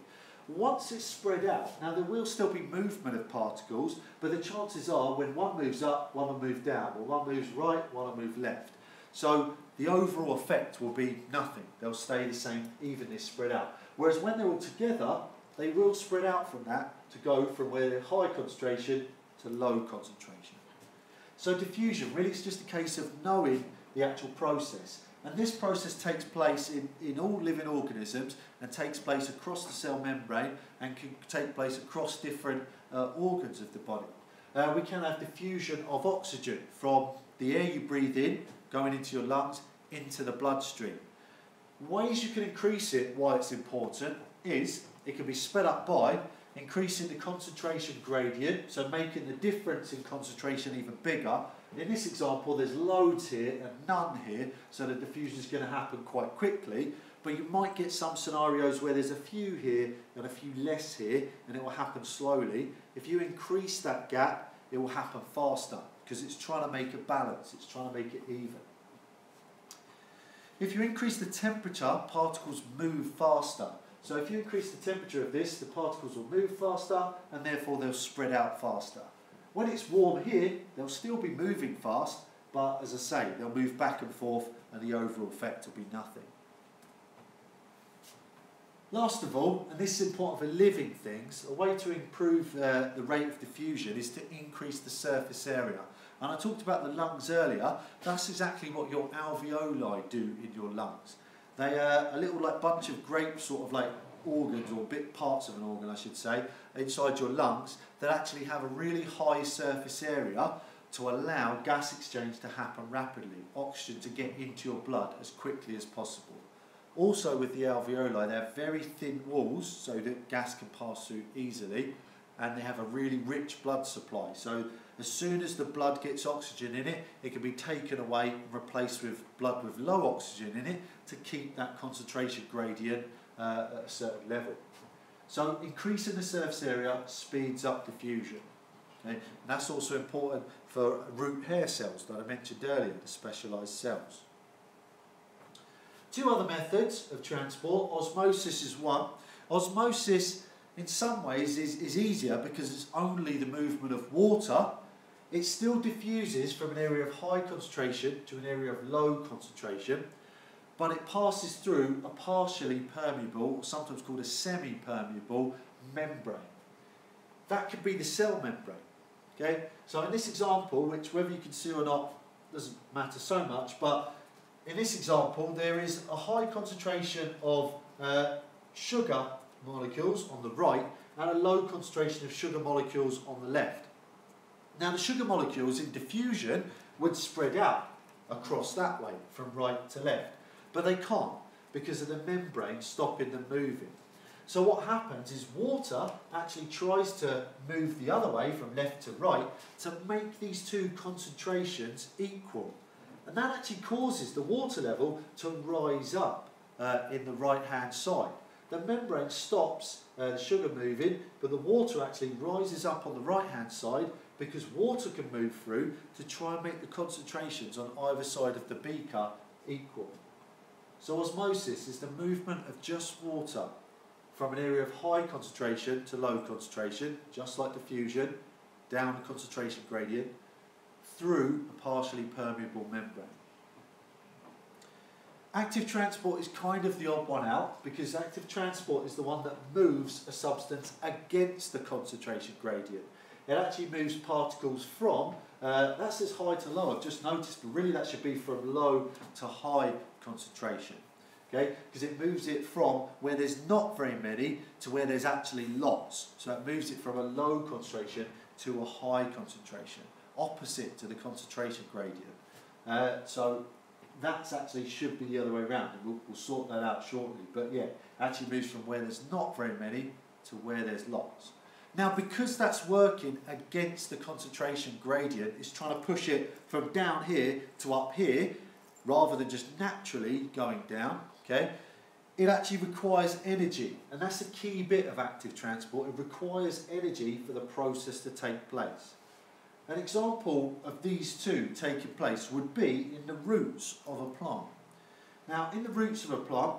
Once it's spread out, now there will still be movement of particles, but the chances are when one moves up, one will move down, or one moves right, one will move left. So the overall effect will be nothing. They'll stay the same, evenly spread out. Whereas when they're all together, they will spread out from that to go from where they're high concentration to low concentration. So diffusion, really it's just a case of knowing the actual process. And this process takes place in all living organisms and takes place across the cell membrane and can take place across different organs of the body. We can have diffusion of oxygen from the air you breathe in, going into your lungs, into the bloodstream. Ways you can increase it, why it's important, is it can be sped up by increasing the concentration gradient, so making the difference in concentration even bigger. In this example, there's loads here and none here, so the diffusion is going to happen quite quickly, but you might get some scenarios where there's a few here and a few less here, and it will happen slowly. If you increase that gap, it will happen faster, because it's trying to make a balance, it's trying to make it even. If you increase the temperature, particles move faster. So if you increase the temperature of this, the particles will move faster and therefore they'll spread out faster. When it's warm here, they'll still be moving fast, but as I say, they'll move back and forth and the overall effect will be nothing. Last of all, and this is important for living things, a way to improve the rate of diffusion is to increase the surface area. And I talked about the lungs earlier. That's exactly what your alveoli do in your lungs. They are a little like bunch of grape sort of like organs, or bit parts of an organ I should say, inside your lungs that actually have a really high surface area to allow gas exchange to happen rapidly, oxygen to get into your blood as quickly as possible. Also with the alveoli, they have very thin walls so that gas can pass through easily, and they have a really rich blood supply. So as soon as the blood gets oxygen in it, it can be taken away and replaced with blood with low oxygen in it to keep that concentration gradient at a certain level. So increasing the surface area speeds up diffusion. Okay? And that's also important for root hair cells that I mentioned earlier, the specialised cells. Two other methods of transport. Osmosis is one. Osmosis in some ways is easier because it's only the movement of water. It still diffuses from an area of high concentration to an area of low concentration, but it passes through a partially permeable, or sometimes called a semi-permeable membrane. That could be the cell membrane. Okay? So in this example, which whether you can see or not doesn't matter so much, but in this example there is a high concentration of sugar molecules on the right and a low concentration of sugar molecules on the left. Now the sugar molecules in diffusion would spread out across that way from right to left, but they can't because of the membrane stopping them moving. So what happens is water actually tries to move the other way from left to right to make these two concentrations equal, and that actually causes the water level to rise up in the right hand side. The membrane stops the sugar moving, but the water actually rises up on the right hand side because water can move through to try and make the concentrations on either side of the beaker equal. So osmosis is the movement of just water from an area of high concentration to low concentration, just like diffusion, down the concentration gradient, through a partially permeable membrane. Active transport is kind of the odd one out because active transport is the one that moves a substance against the concentration gradient. It actually moves particles from that says high to low. I've just noticed, but really that should be from low to high concentration. Okay, because it moves it from where there's not very many to where there's actually lots. So it moves it from a low concentration to a high concentration, opposite to the concentration gradient. So that's actually should be the other way around, and we'll sort that out shortly. But yeah, it actually moves from where there's not very many to where there's lots. Now, because that's working against the concentration gradient, it's trying to push it from down here to up here, rather than just naturally going down. Okay, it actually requires energy, and that's a key bit of active transport. It requires energy for the process to take place. An example of these two taking place would be in the roots of a plant. Now, in the roots of a plant,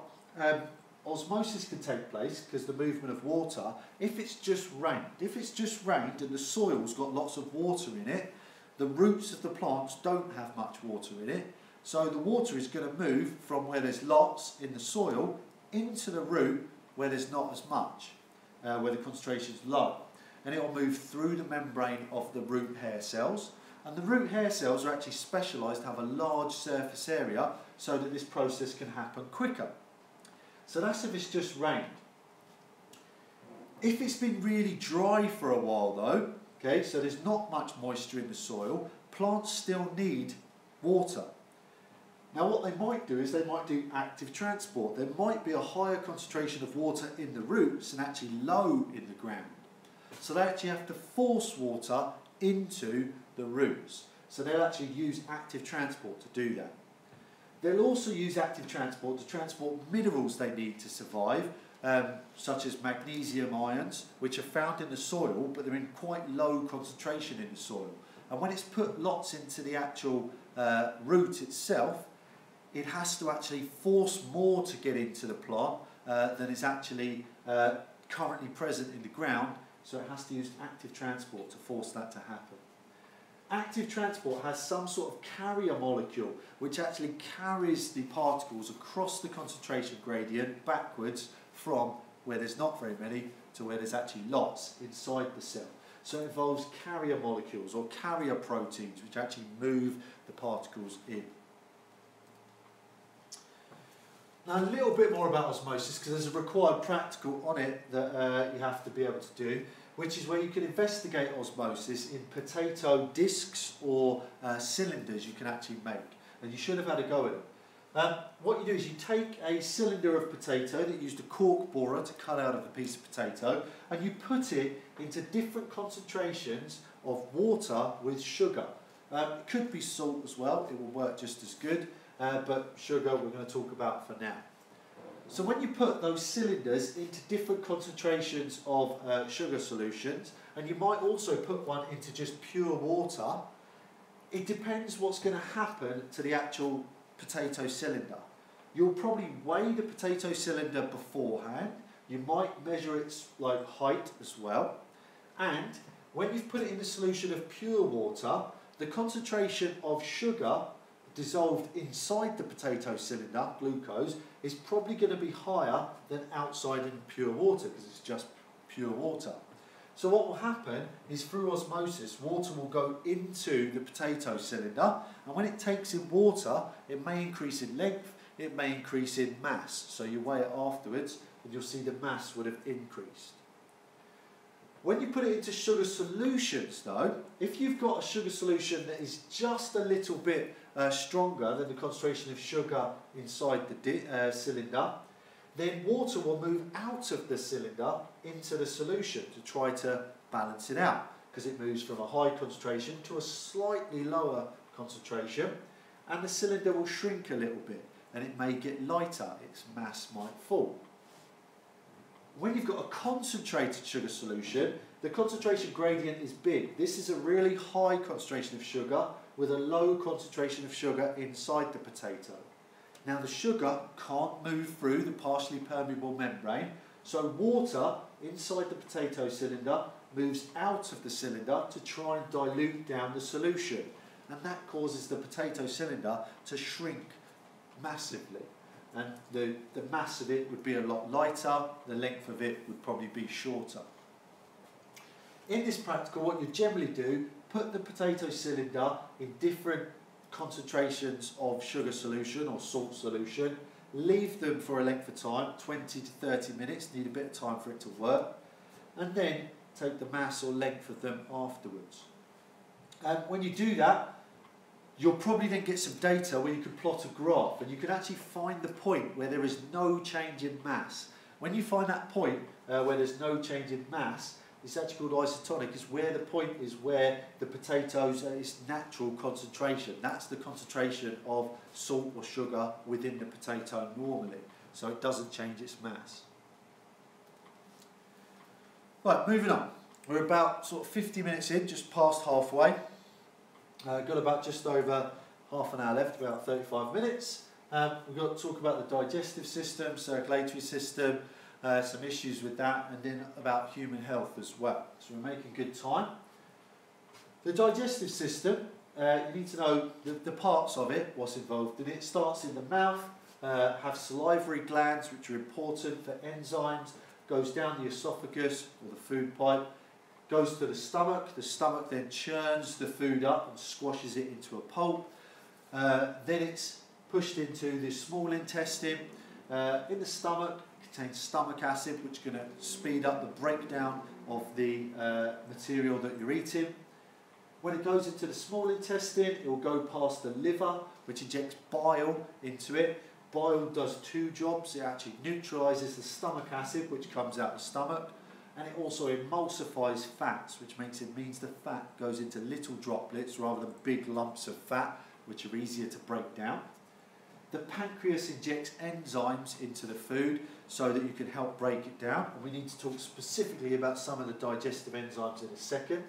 osmosis can take place because the movement of water, if it's just rained. If it's just rained and the soil's got lots of water in it, the roots of the plants don't have much water in it. So the water is going to move from where there's lots in the soil into the root where there's not as much, where the concentration is low. And it will move through the membrane of the root hair cells. And the root hair cells are actually specialised to have a large surface area so that this process can happen quicker. So that's if it's just rained. If it's been really dry for a while though, okay, so there's not much moisture in the soil, plants still need water. Now what they might do is they might do active transport. There might be a higher concentration of water in the roots and actually low in the ground. So they actually have to force water into the roots. So they'll actually use active transport to do that. They'll also use active transport to transport minerals they need to survive, such as magnesium ions, which are found in the soil, but they're in quite low concentration in the soil. And when it's put lots into the actual root itself, it has to actually force more to get into the plant than is actually currently present in the ground, so it has to use active transport to force that to happen. Active transport has some sort of carrier molecule which actually carries the particles across the concentration gradient backwards from where there's not very many to where there's actually lots inside the cell. So it involves carrier molecules or carrier proteins which actually move the particles in. Now a little bit more about osmosis, because there's a required practical on it that you have to be able to do, which is where you can investigate osmosis in potato discs or cylinders you can actually make. And you should have had a go at them. What you do is you take a cylinder of potato that you used a cork borer to cut out of a piece of potato, and you put it into different concentrations of water with sugar. It could be salt as well, it will work just as good. But sugar we're going to talk about for now. So when you put those cylinders into different concentrations of sugar solutions, and you might also put one into just pure water, it depends what's going to happen to the actual potato cylinder. You'll probably weigh the potato cylinder beforehand, you might measure its height as well, and when you've put it in a solution of pure water, the concentration of sugar dissolved inside the potato cylinder, glucose, is probably going to be higher than outside in pure water because it's just pure water. So what will happen is through osmosis, water will go into the potato cylinder, and when it takes in water, it may increase in length, it may increase in mass. So you weigh it afterwards and you'll see the mass would have increased. When you put it into sugar solutions though, if you've got a sugar solution that is just a little bit stronger than the concentration of sugar inside the cylinder, then water will move out of the cylinder into the solution to try to balance it out, because it moves from a high concentration to a slightly lower concentration, and the cylinder will shrink a little bit and it may get lighter, its mass might fall. When you've got a concentrated sugar solution, the concentration gradient is big. This is a really high concentration of sugar with a low concentration of sugar inside the potato. Now the sugar can't move through the partially permeable membrane, so water inside the potato cylinder moves out of the cylinder to try and dilute down the solution, and that causes the potato cylinder to shrink massively. And the mass of it would be a lot lighter, the length of it would probably be shorter. In this practical, what you generally do put the potato cylinder in different concentrations of sugar solution or salt solution, leave them for a length of time, 20 to 30 minutes, need a bit of time for it to work, and then take the mass or length of them afterwards. And when you do that, you'll probably then get some data where you can plot a graph, and you can actually find the point where there is no change in mass. When you find that point where there's no change in mass, it's actually called isotonic. It's where the point is where the potatoes are its natural concentration. That's the concentration of salt or sugar within the potato normally. So it doesn't change its mass. Right, moving on. We're about sort of 50 minutes in, just past halfway. Got about just over half an hour left, about 35 minutes. We've got to talk about the digestive system, circulatory system, some issues with that, and then about human health as well. So we're making good time. The digestive system, you need to know the parts of it, what's involved in it. It starts in the mouth, have salivary glands which are important for enzymes, goes down the esophagus or the food pipe, goes to the stomach then churns the food up and squashes it into a pulp. Then it's pushed into the small intestine. In the stomach, it contains stomach acid, which is going to speed up the breakdown of the material that you're eating. When it goes into the small intestine, it will go past the liver, which injects bile into it. Bile does two jobs. It actually neutralises the stomach acid, which comes out the stomach, and it also emulsifies fats, which means the fat goes into little droplets rather than big lumps of fat, which are easier to break down. The pancreas injects enzymes into the food so that you can help break it down, and we need to talk specifically about some of the digestive enzymes in a second.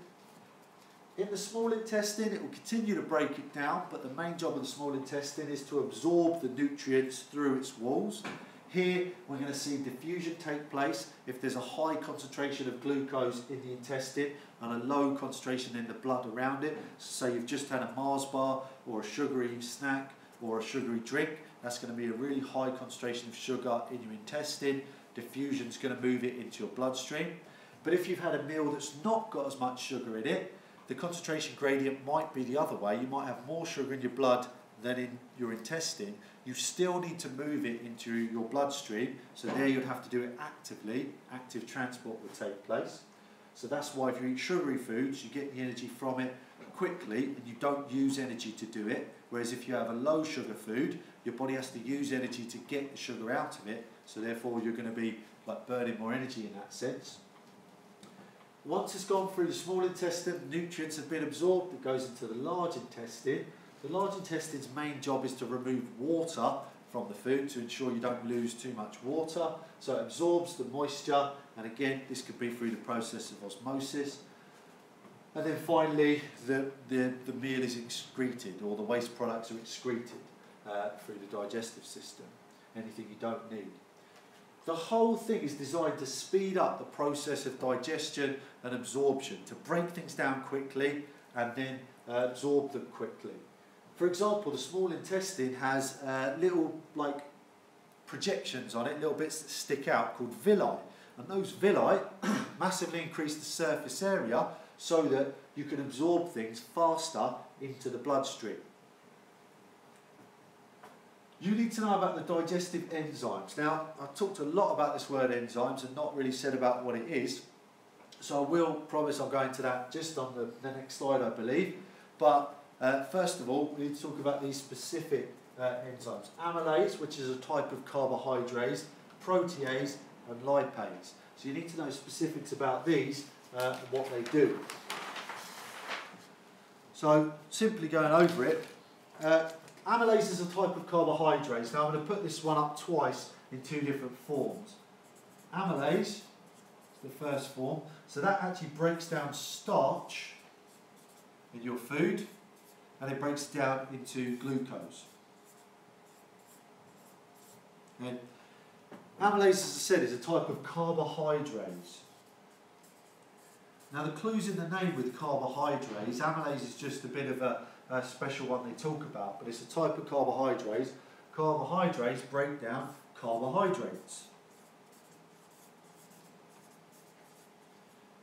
In the small intestine, it will continue to break it down, but the main job of the small intestine is to absorb the nutrients through its walls. Here, we're going to see diffusion take place if there's a high concentration of glucose in the intestine and a low concentration in the blood around it. So say you've just had a Mars bar or a sugary snack or a sugary drink, that's going to be a really high concentration of sugar in your intestine. Diffusion is going to move it into your bloodstream. But if you've had a meal that's not got as much sugar in it, the concentration gradient might be the other way. You might have more sugar in your blood than in your intestine. You still need to move it into your bloodstream, so there you'd have to do it actively. Active transport would take place. So that's why if you eat sugary foods, you get the energy from it quickly and you don't use energy to do it. Whereas if you have a low sugar food, your body has to use energy to get the sugar out of it, so therefore you're going to be like burning more energy in that sense. Once it's gone through the small intestine, nutrients have been absorbed, it goes into the large intestine. The large intestine's main job is to remove water from the food to ensure you don't lose too much water. So it absorbs the moisture, and again, this could be through the process of osmosis. And then finally, the meal is excreted, or the waste products are excreted through the digestive system, anything you don't need. The whole thing is designed to speed up the process of digestion and absorption, to break things down quickly and then absorb them quickly. For example, the small intestine has little projections on it, little bits that stick out called villi. And those villi massively increase the surface area so that you can absorb things faster into the bloodstream. You need to know about the digestive enzymes. Now, I've talked a lot about this word enzymes and not really said about what it is. So I will promise I'll go into that just on the next slide, I believe. But first of all, we need to talk about these specific enzymes. Amylase, which is a type of carbohydrate, protease and lipase. So you need to know specifics about these and what they do. So simply going over it, amylase is a type of carbohydrate. Now I'm going to put this one up twice in two different forms. Amylase is the first form, so that actually breaks down starch in your food, and it breaks down into glucose. And amylase, as I said, is a type of carbohydrate. Now the clue's in the name with carbohydrates. Amylase is just a bit of a special one they talk about, but it's a type of carbohydrate. Carbohydrates break down carbohydrates.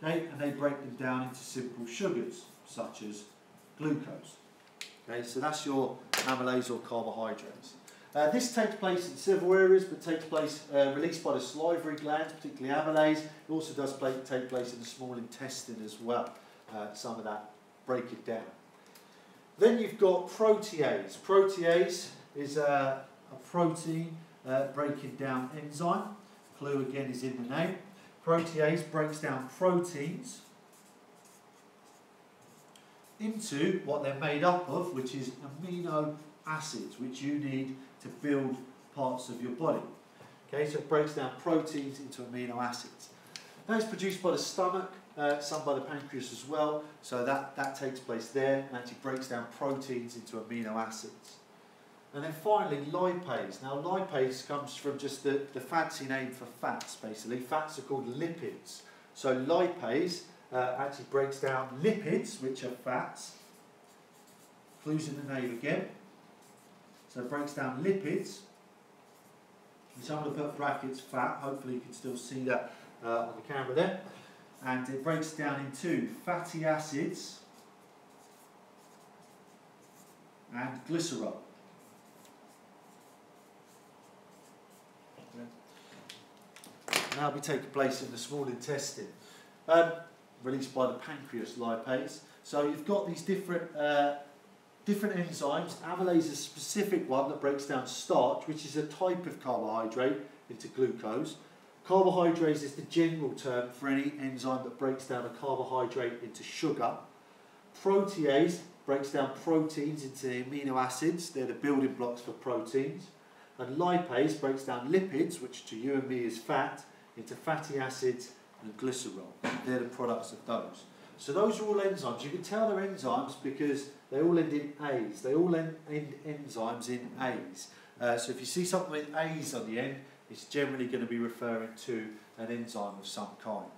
Okay, and they break them down into simple sugars. such as glucose. Okay, so that's your amylase or carbohydrates. This takes place in several areas, but takes place released by the salivary glands, particularly amylase. It also does take place in the small intestine as well. Some of that, break it down. Then you've got protease. Protease is a protein breaking down enzyme. Clue again is in the name. Protease breaks down proteins into what they're made up of, which is amino acids, which you need to build parts of your body. Okay, so it breaks down proteins into amino acids. That is produced by the stomach, some by the pancreas as well, so that takes place there and actually breaks down proteins into amino acids. And then finally, lipase. Now lipase comes from just the fancy name for fats, basically. Fats are called lipids. So lipase actually breaks down lipids, which are fats. Clues in the name again. So it breaks down lipids. And so I'm going to put brackets fat. Hopefully you can still see that on the camera there. And it breaks down into fatty acids and glycerol. Now we take place in the small intestine, released by the pancreas, lipase. So you've got these different enzymes. Amylase is a specific one that breaks down starch, which is a type of carbohydrate, into glucose. Carbohydrates is the general term for any enzyme that breaks down a carbohydrate into sugar. Protease breaks down proteins into the amino acids. They're the building blocks for proteins. And lipase breaks down lipids, which to you and me is fat, into fatty acids and glycerol. They're the products of those. So those are all enzymes. You can tell they're enzymes because they all end in A's. They all end enzymes in A's. So if you see something with A's on the end, it's generally going to be referring to an enzyme of some kind.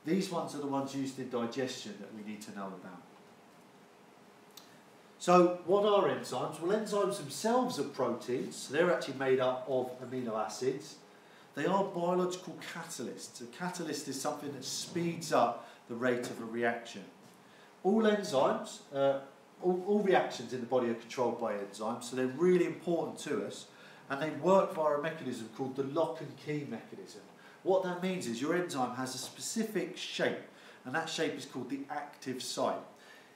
These ones are the ones used in digestion that we need to know about. So what are enzymes? Well, enzymes themselves are proteins, so they're actually made up of amino acids. They are biological catalysts. A catalyst is something that speeds up the rate of a reaction. All enzymes, all reactions in the body are controlled by enzymes, so they're really important to us, and they work via a mechanism called the lock and key mechanism. What that means is your enzyme has a specific shape, and that shape is called the active site.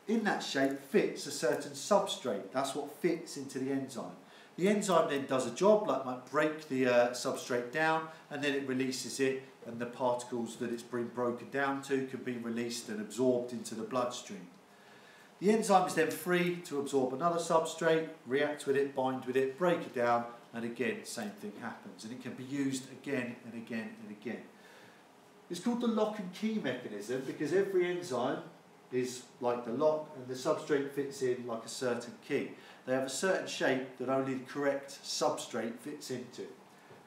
In that shape fits a certain substrate. That's what fits into the enzyme. The enzyme then does a job, like might break the substrate down, and then it releases it, and the particles that it's been broken down to can be released and absorbed into the bloodstream. The enzyme is then free to absorb another substrate, react with it, bind with it, break it down, and again, same thing happens. And it can be used again and again and again. It's called the lock and key mechanism because every enzyme is like the lock and the substrate fits in like a certain key. They have a certain shape that only the correct substrate fits into.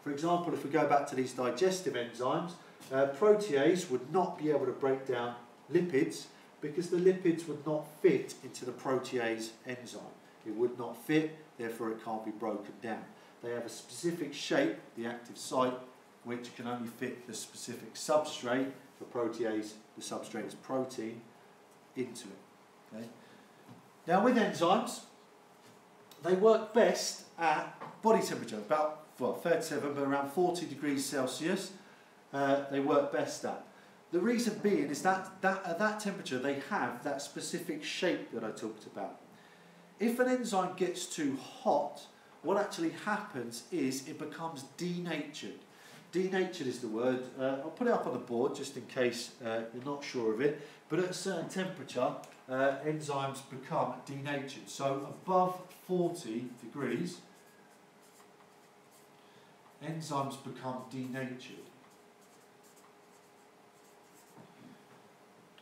For example, if we go back to these digestive enzymes, protease would not be able to break down lipids because the lipids would not fit into the protease enzyme. It would not fit, therefore it can't be broken down. They have a specific shape, the active site, which can only fit the specific substrate. For protease, the substrate is protein, into it. Okay? Now with enzymes, they work best at body temperature, about 37, but around 40 degrees Celsius, they work best at. The reason being is that at that temperature they have that specific shape that I talked about. If an enzyme gets too hot, what actually happens is it becomes denatured. Denatured is the word. I'll put it up on the board just in case you're not sure of it. But at a certain temperature, enzymes become denatured. So above 40 degrees, enzymes become denatured.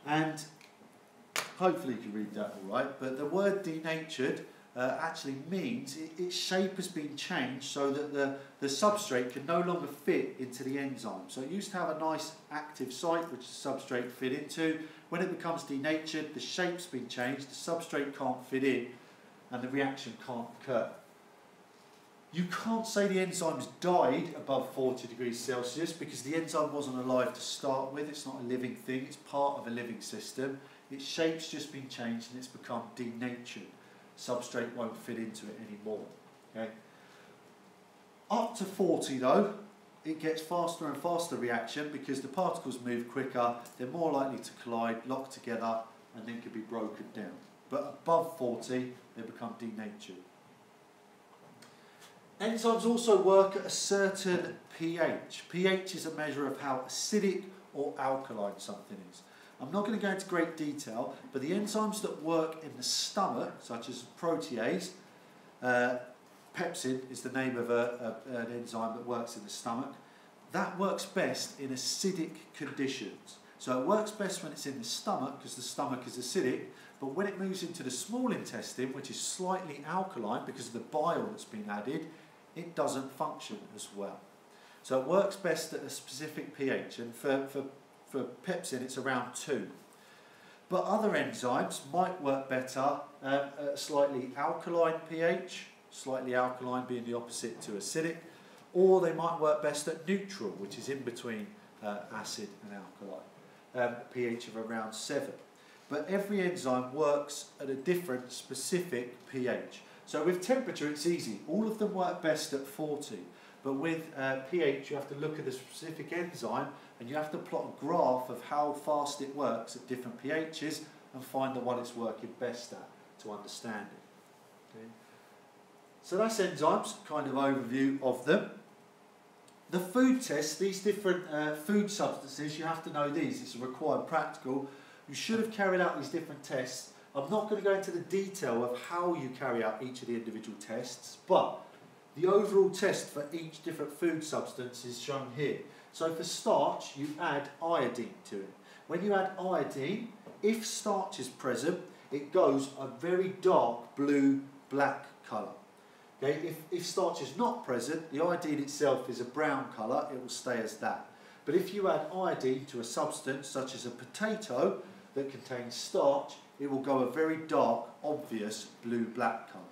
And hopefully you can read that all right, but the word denatured actually means its shape has been changed so that the substrate can no longer fit into the enzyme. So it used to have a nice active site which the substrate fit into. When it becomes denatured, the shape's been changed, the substrate can't fit in, and the reaction can't occur. You can't say the enzyme's died above 40 degrees Celsius because the enzyme wasn't alive to start with. It's not a living thing, it's part of a living system. its shape's just been changed and it's become denatured. Substrate won't fit into it anymore. Okay? Up to 40 though, it gets faster and faster reaction because the particles move quicker, they're more likely to collide, lock together, and then can be broken down. But above 40, they become denatured. Enzymes also work at a certain pH. pH is a measure of how acidic or alkaline something is. I'm not going to go into great detail, but the enzymes that work in the stomach, such as protease, pepsin is the name of an enzyme that works in the stomach, that works best in acidic conditions. So it works best when it's in the stomach because the stomach is acidic, but when it moves into the small intestine, which is slightly alkaline because of the bile that's been added, it doesn't function as well. So it works best at a specific pH, and for pepsin it's around 2. But other enzymes might work better at a slightly alkaline pH, slightly alkaline being the opposite to acidic, or they might work best at neutral, which is in between acid and alkaline, pH of around 7. But every enzyme works at a different specific pH. So with temperature it's easy, all of them work best at 40, but with pH you have to look at the specific enzyme and you have to plot a graph of how fast it works at different pHs and find the one it's working best at to understand it. Okay. So that's enzymes, kind of overview of them. The food tests, these different food substances, you have to know these, it's a required practical. You should have carried out these different tests. I'm not going to go into the detail of how you carry out each of the individual tests, but the overall test for each different food substance is shown here. So for starch, you add iodine to it. When you add iodine, if starch is present, it goes a very dark blue-black colour. Okay? If starch is not present, the iodine itself is a brown colour, it will stay as that. But if you add iodine to a substance such as a potato that contains starch, it will go a very dark, obvious blue-black colour.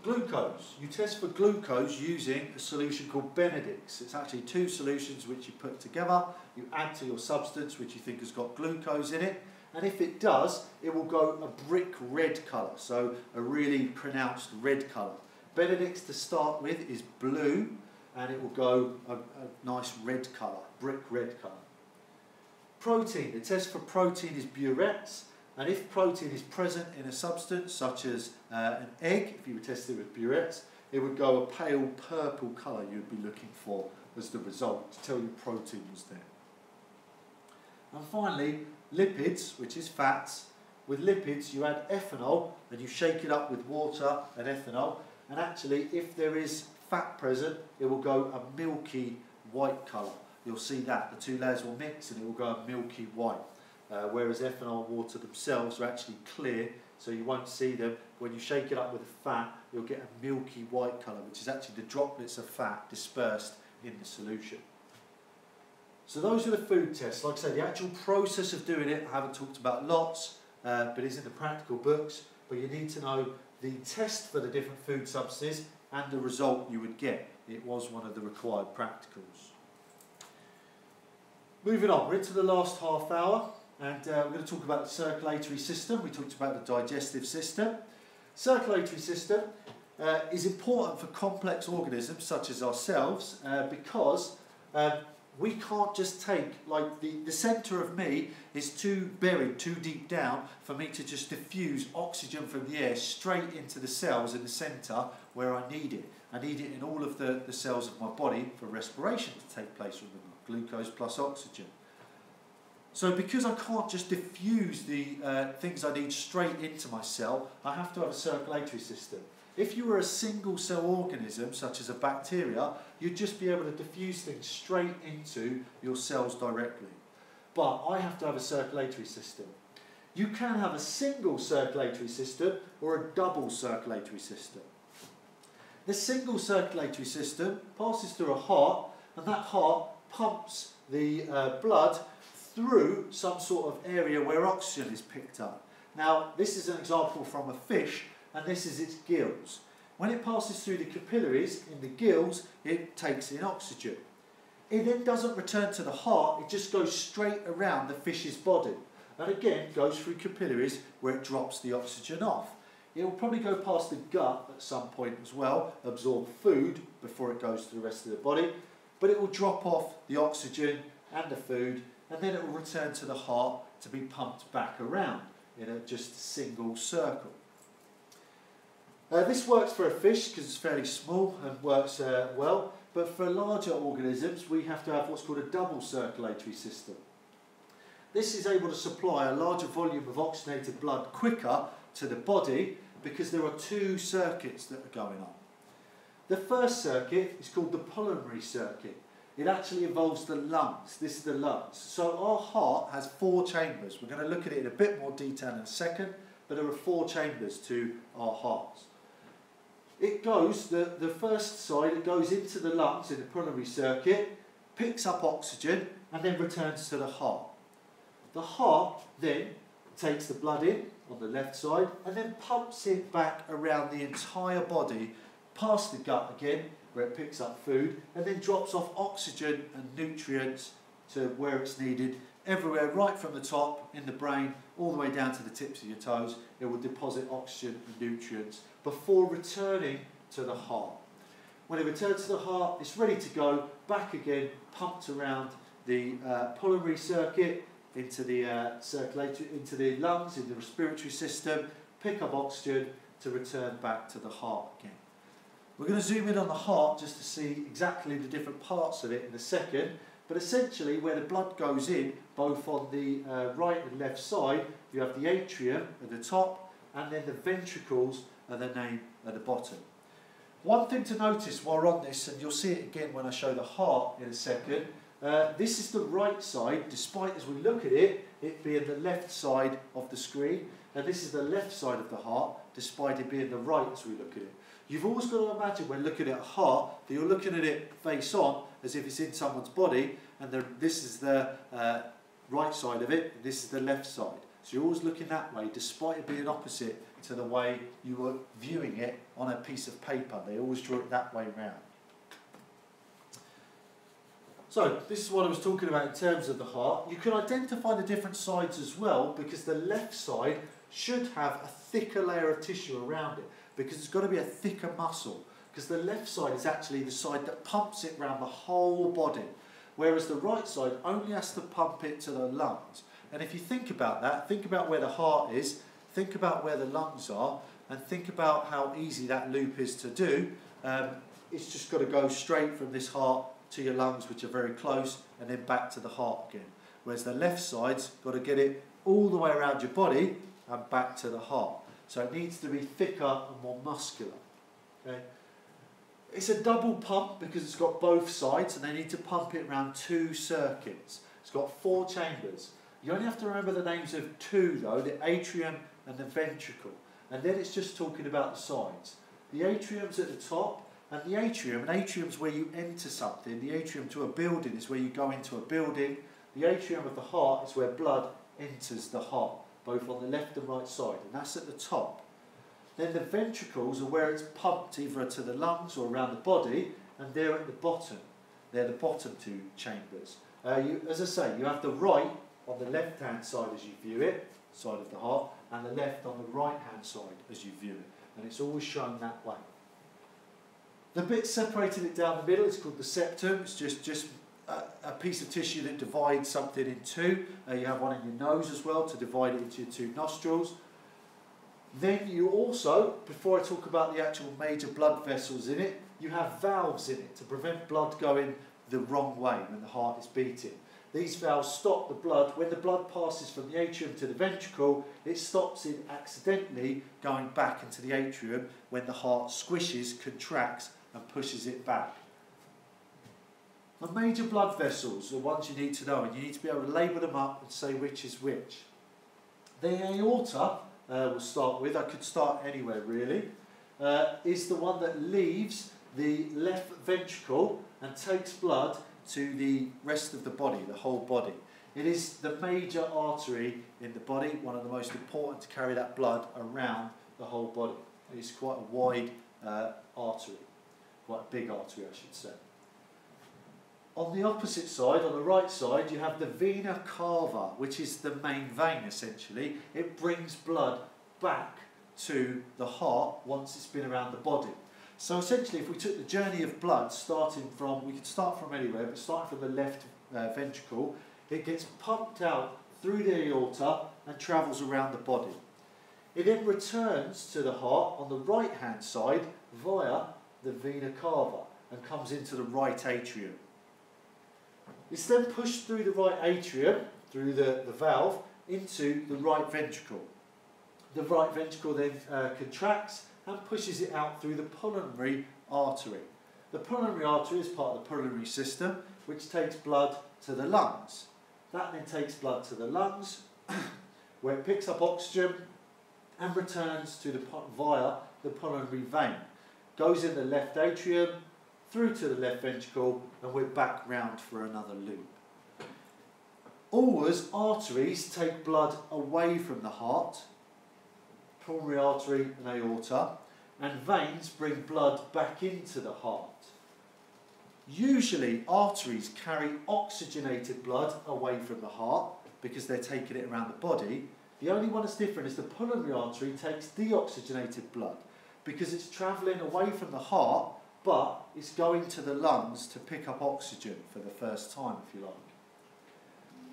Glucose. You test for glucose using a solution called Benedict's. It's actually 2 solutions which you put together, you add to your substance which you think has got glucose in it, and if it does, it will go a brick red colour, so a really pronounced red colour. Benedict's to start with is blue, and it will go a nice red colour, brick red colour. Protein. The test for protein is Burette's, and if protein is present in a substance such as an egg, if you were tested with Burette's, it would go a pale purple colour you would be looking for as the result to tell you protein was there. And finally, lipids, which is fats. With lipids you add ethanol and you shake it up with water and ethanol, and actually if there is fat present it will go a milky white colour. You'll see that, the 2 layers will mix and it will go a milky white. Whereas ethanol and water themselves are actually clear, so you won't see them. When you shake it up with a fat, you'll get a milky white colour, which is actually the droplets of fat dispersed in the solution. So those are the food tests. Like I said, the actual process of doing it, I haven't talked about lots, but it's in the practical books. But you need to know the test for the different food substances and the result you would get. It was one of the required practicals. Moving on, we're into the last half hour. And we're going to talk about the circulatory system. We talked about the digestive system. Circulatory system is important for complex organisms such as ourselves because we can't just take, like the centre of me is too buried, too deep down for me to just diffuse oxygen from the air straight into the cells in the centre where I need it. I need it in all of the cells of my body for respiration to take place, remember, glucose plus oxygen. So because I can't just diffuse the things I need straight into my cell, I have to have a circulatory system. If you were a single cell organism, such as a bacteria, you'd just be able to diffuse things straight into your cells directly. But I have to have a circulatory system. You can have a single circulatory system or a double circulatory system. The single circulatory system passes through a heart, and that heart pumps the blood through some sort of area where oxygen is picked up. Now, this is an example from a fish, and this is its gills. When it passes through the capillaries in the gills, it takes in oxygen. It then doesn't return to the heart, it just goes straight around the fish's body. and again goes through capillaries where it drops the oxygen off. It will probably go past the gut at some point as well, absorb food before it goes to the rest of the body, but it will drop off the oxygen and the food, and then it will return to the heart to be pumped back around in just a single circle. This works for a fish because it's fairly small and works well, but for larger organisms we have to have what's called a double circulatory system. This is able to supply a larger volume of oxygenated blood quicker to the body because there are two circuits that are going on. The first circuit is called the pulmonary circuit. It actually involves the lungs. This is the lungs. So our heart has 4 chambers. We're going to look at it in a bit more detail in a second, but there are 4 chambers to our hearts. It goes, the first side, it goes into the lungs in the pulmonary circuit, picks up oxygen, and then returns to the heart. The heart then takes the blood in on the left side and then pumps it back around the entire body, past the gut again, where it picks up food, and then drops off oxygen and nutrients to where it's needed, everywhere, right from the top in the brain, all the way down to the tips of your toes. It will deposit oxygen and nutrients before returning to the heart. When it returns to the heart, it's ready to go, back again, pumped around the pulmonary circuit, into the into the lungs, in the respiratory system, pick up oxygen to return back to the heart again. We're going to zoom in on the heart just to see exactly the different parts of it in a second, but essentially where the blood goes in, both on the right and left side, you have the atrium at the top and then the ventricles are the name at the bottom. One thing to notice while we're on this, and you'll see it again when I show the heart in a second, this is the right side, despite as we look at it, it being the left side of the screen, and this is the left side of the heart, despite it being the right as we look at it. You've always got to imagine when looking at a heart that you're looking at it face on, as if it's in someone's body, and this is the right side of it, and this is the left side. So you're always looking that way, despite it being opposite to the way you were viewing it on a piece of paper. They always draw it that way round. So this is what I was talking about in terms of the heart. You can identify the different sides as well, because the left side should have a thicker layer of tissue around it, because it's got to be a thicker muscle, because the left side is actually the side that pumps it around the whole body, whereas the right side only has to pump it to the lungs. And if you think about that, think about where the heart is, think about where the lungs are, and think about how easy that loop is to do. It's just got to go straight from this heart to your lungs, which are very close, and then back to the heart again. Whereas the left side's got to get it all the way around your body and back to the heart. So it needs to be thicker and more muscular. Okay? It's a double pump because it's got both sides, and they need to pump it around 2 circuits. It's got 4 chambers. You only have to remember the names of 2 though, the atrium and the ventricle. And then it's just talking about the sides. The atrium's at the top, and the atrium's where you enter something. The atrium to a building is where you go into a building. The atrium of the heart is where blood enters the heart, both on the left and right side, and that's at the top. Then the ventricles are where it's pumped either to the lungs or around the body, and they're at the bottom. They're the bottom 2 chambers. As I say, you have the right on the left-hand side as you view it, side of the heart, and the left on the right-hand side as you view it, and it's always shown that way. The bit separating it down the middle is called the septum. It's just a piece of tissue that divides something in 2. You have one in your nose as well to divide it into your 2 nostrils. Then you also, before I talk about the actual major blood vessels in it, you have valves in it to prevent blood going the wrong way when the heart is beating. These valves stop the blood. When the blood passes from the atrium to the ventricle, it stops it accidentally going back into the atrium when the heart squishes, contracts, and pushes it back. The major blood vessels are ones you need to know, and you need to be able to label them up and say which is which. The aorta, we'll start with, I could start anywhere really, is the one that leaves the left ventricle and takes blood to the rest of the body, the whole body. It is the major artery in the body, one of the most important to carry that blood around the whole body. It's quite a wide artery, quite a big artery I should say. On the opposite side, on the right side, you have the vena cava, which is the main vein essentially. It brings blood back to the heart once it's been around the body. So essentially, if we took the journey of blood starting from, we could start from anywhere, but starting from the left ventricle, it gets pumped out through the aorta and travels around the body. It then returns to the heart on the right hand side via the vena cava and comes into the right atrium. It's then pushed through the right atrium, through the valve, into the right ventricle. The right ventricle then contracts and pushes it out through the pulmonary artery. The pulmonary artery is part of the pulmonary system, which takes blood to the lungs. That then takes blood to the lungs, where it picks up oxygen and returns to via the pulmonary vein. Goes in the left atrium, through to the left ventricle, and we're back round for another loop. Always, arteries take blood away from the heart, pulmonary artery and aorta, and veins bring blood back into the heart. Usually, arteries carry oxygenated blood away from the heart because they're taking it around the body. The only one that's different is the pulmonary artery takes deoxygenated blood because it's travelling away from the heart, but it's going to the lungs to pick up oxygen for the first time, if you like.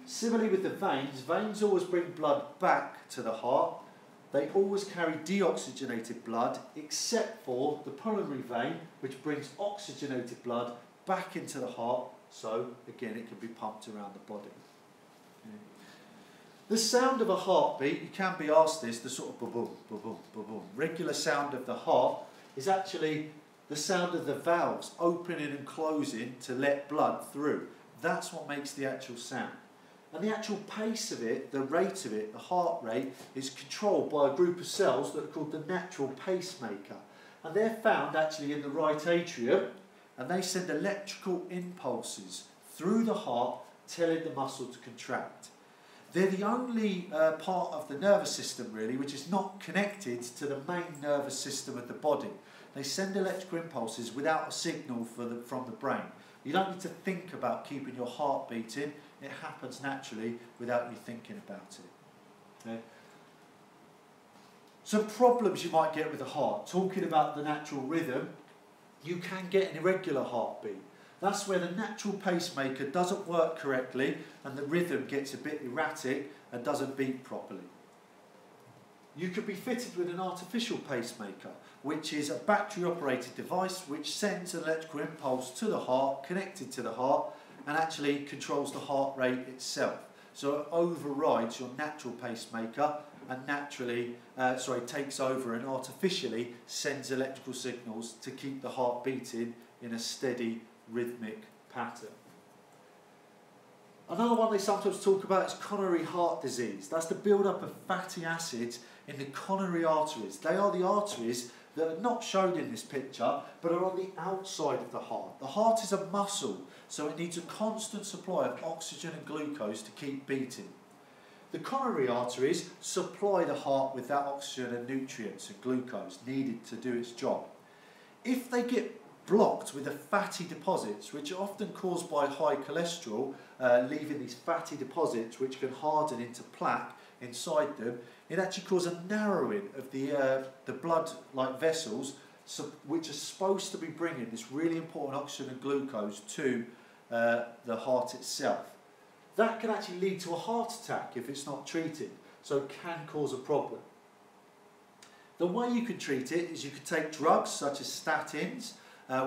Similarly with the veins, veins always bring blood back to the heart. They always carry deoxygenated blood, except for the pulmonary vein, which brings oxygenated blood back into the heart, so again it can be pumped around the body. The sound of a heartbeat, you can be asked this, the sort of ba-boom, ba-boom, ba-boom, regular sound of the heart is actually the sound of the valves opening and closing to let blood through. That's what makes the actual sound. And the actual pace of it, the rate of it, the heart rate, is controlled by a group of cells that are called the natural pacemaker. And they're found actually in the right atrium, and they send electrical impulses through the heart, telling the muscle to contract. They're the only part of the nervous system really which is not connected to the main nervous system of the body. They send electrical impulses without a signal from the brain. You don't need to think about keeping your heart beating. It happens naturally without you thinking about it. Okay? Some problems you might get with the heart. Talking about the natural rhythm, you can get an irregular heartbeat. That's where the natural pacemaker doesn't work correctly and the rhythm gets a bit erratic and doesn't beat properly. You could be fitted with an artificial pacemaker, which is a battery-operated device which sends an electrical impulse to the heart, connected to the heart, and actually controls the heart rate itself. So it overrides your natural pacemaker and takes over and artificially sends electrical signals to keep the heart beating in a steady rhythmic pattern. Another one they sometimes talk about is coronary heart disease. That's the build-up of fatty acids in the coronary arteries. They are the arteries that are not shown in this picture, but are on the outside of the heart. The heart is a muscle, so it needs a constant supply of oxygen and glucose to keep beating. The coronary arteries supply the heart with that oxygen and nutrients and glucose needed to do its job. If they get blocked with the fatty deposits, which are often caused by high cholesterol, leaving these fatty deposits which can harden into plaque inside them, it actually causes a narrowing of the blood-like vessels which are supposed to be bringing this really important oxygen and glucose to the heart itself. That can actually lead to a heart attack if it's not treated, so it can cause a problem. The way you can treat it is you could take drugs such as statins,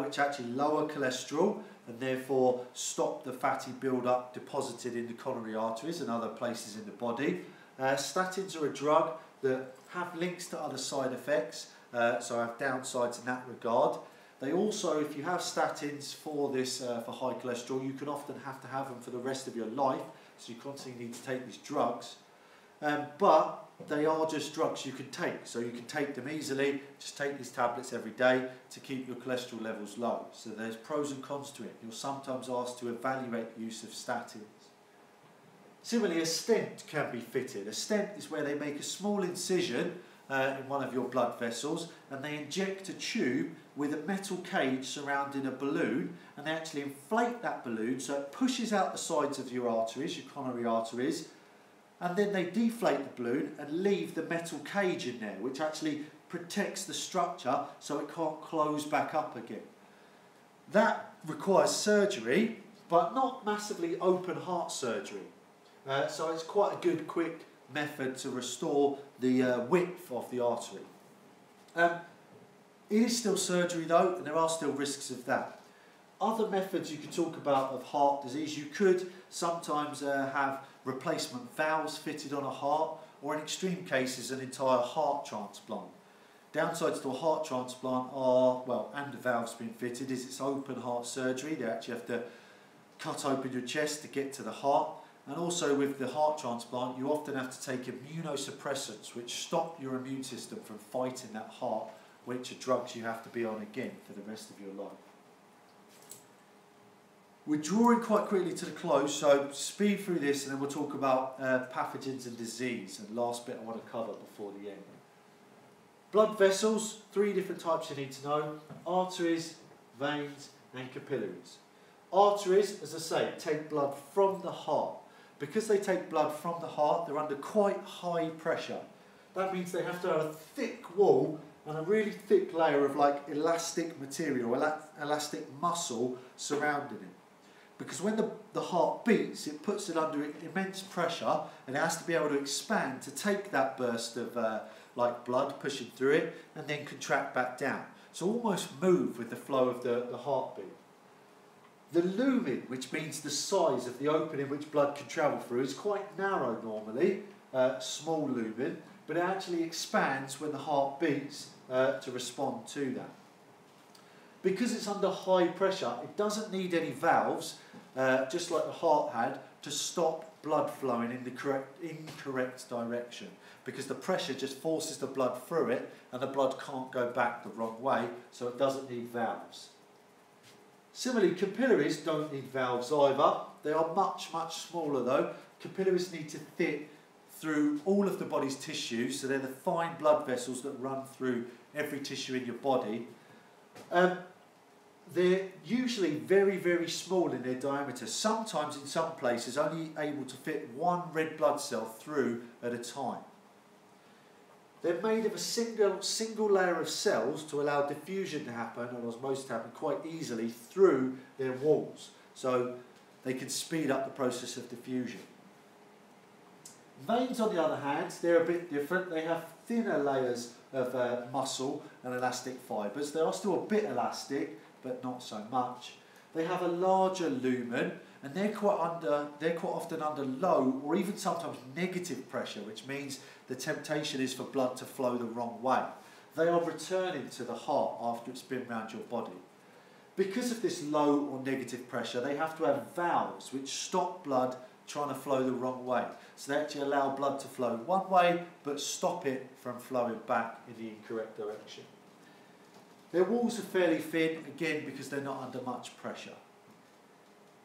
which actually lower cholesterol and therefore stop the fatty build-up deposited in the coronary arteries and other places in the body. Statins are a drug that have links to other side effects, so have downsides in that regard. They also, if you have statins for this, for high cholesterol, you can often have to have them for the rest of your life, so you constantly need to take these drugs. But they are just drugs you can take, so you can take them easily. Just take these tablets every day to keep your cholesterol levels low. So there's pros and cons to it. You're sometimes asked to evaluate the use of statins. Similarly, a stent can be fitted. A stent is where they make a small incision in one of your blood vessels, and they inject a tube with a metal cage surrounding a balloon, and they actually inflate that balloon so it pushes out the sides of your arteries, your coronary arteries, and then they deflate the balloon and leave the metal cage in there, which actually protects the structure so it can't close back up again. That requires surgery, but not massively open heart surgery. So it's quite a good, quick method to restore the width of the artery. It is still surgery though, and there are still risks of that. Other methods you could talk about of heart disease, you could sometimes have replacement valves fitted on a heart, or in extreme cases an entire heart transplant. Downsides to a heart transplant are, well, and the valves being fitted, is it's open heart surgery. They actually have to cut open your chest to get to the heart. And also with the heart transplant, you often have to take immunosuppressants which stop your immune system from fighting that heart, which are drugs you have to be on again for the rest of your life. We're drawing quite quickly to the close, so speed through this and then we'll talk about pathogens and disease, and last bit I want to cover before the end. Blood vessels, 3 different types you need to know: arteries, veins and capillaries. Arteries, as I say, take blood from the heart. Because they take blood from the heart, they're under quite high pressure. That means they have to have a thick wall and a really thick layer of like elastic material, elastic muscle surrounding it. Because when the heart beats, it puts it under immense pressure, and it has to be able to expand to take that burst of like blood pushing through it and then contract back down. So almost move with the flow of the heartbeat. The lumen, which means the size of the opening which blood can travel through, is quite narrow normally, small lumen, but it actually expands when the heart beats to respond to that. Because it's under high pressure, it doesn't need any valves, just like the heart had, to stop blood flowing in the incorrect direction, because the pressure just forces the blood through it and the blood can't go back the wrong way, so it doesn't need valves. Similarly, capillaries don't need valves either. They are much, much smaller though. Capillaries need to fit through all of the body's tissues, so they're the fine blood vessels that run through every tissue in your body. They're usually very, very small in their diameter. Sometimes in some places only able to fit 1 red blood cell through at a time. They're made of a single layer of cells to allow diffusion to happen and osmosis to happen quite easily through their walls. So they can speed up the process of diffusion. Veins, on the other hand, they're a bit different. They have thinner layers of muscle and elastic fibres. They are still a bit elastic, but not so much. They have a larger lumen, and they're quite often under low or even sometimes negative pressure, which means the temptation is for blood to flow the wrong way. They are returning to the heart after it's been around your body. Because of this low or negative pressure, they have to have valves which stop blood trying to flow the wrong way. So they actually allow blood to flow one way, but stop it from flowing back in the incorrect direction. Their walls are fairly thin, again because they're not under much pressure.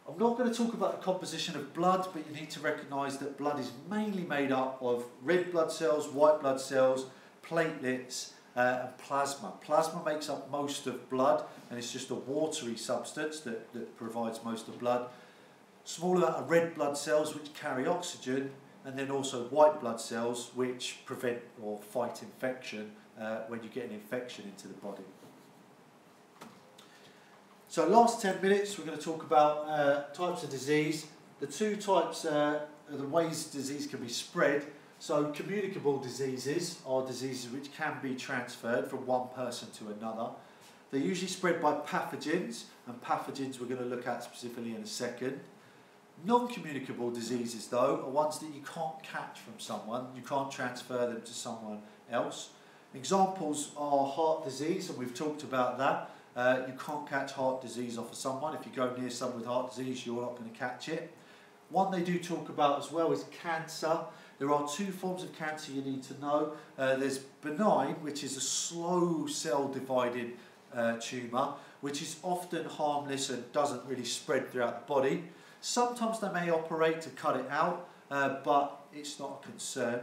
I'm not going to talk about the composition of blood, but you need to recognise that blood is mainly made up of red blood cells, white blood cells, platelets and plasma. Plasma makes up most of blood, and it's just a watery substance that provides most of blood. Small amount of red blood cells which carry oxygen, and then also white blood cells which prevent or fight infection when you get an infection into the body. So last 10 minutes we're going to talk about types of disease. The 2 types are the ways disease can be spread. So communicable diseases are diseases which can be transferred from one person to another. They're usually spread by pathogens, and pathogens we're going to look at specifically in a second. Non-communicable diseases though are ones that you can't catch from someone, you can't transfer them to someone else. Examples are heart disease, and we've talked about that. You can't catch heart disease off of someone. If you go near someone with heart disease, you're not going to catch it. One they do talk about as well is cancer. There are 2 forms of cancer you need to know. There's benign, which is a slow cell dividing tumour, which is often harmless and doesn't really spread throughout the body. Sometimes they may operate to cut it out, but it's not a concern.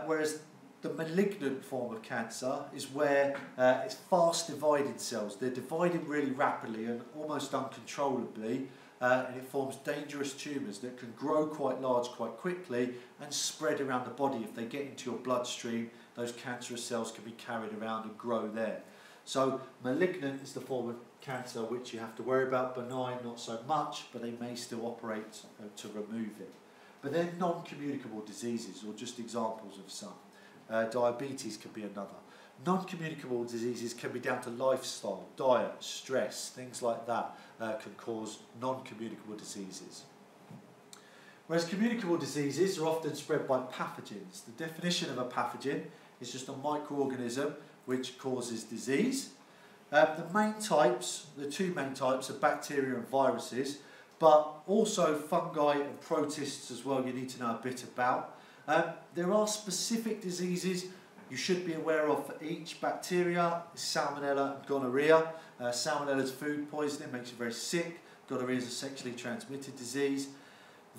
Whereas The malignant form of cancer is where it's fast dividing cells. They're dividing really rapidly and almost uncontrollably, and it forms dangerous tumours that can grow quite large quite quickly and spread around the body. If they get into your bloodstream, those cancerous cells can be carried around and grow there. So malignant is the form of cancer which you have to worry about. Benign, not so much, but they may still operate to remove it. But they're non-communicable diseases, or just examples of some. Diabetes could be another. Non-communicable diseases can be down to lifestyle, diet, stress, things like that can cause non-communicable diseases. Whereas communicable diseases are often spread by pathogens. The definition of a pathogen is just a microorganism which causes disease. The two main types are bacteria and viruses, but also fungi and protists as well you need to know a bit about. There are specific diseases you should be aware of for each. Bacteria is salmonella and gonorrhea. Salmonella is food poisoning, makes you very sick. Gonorrhea is a sexually transmitted disease.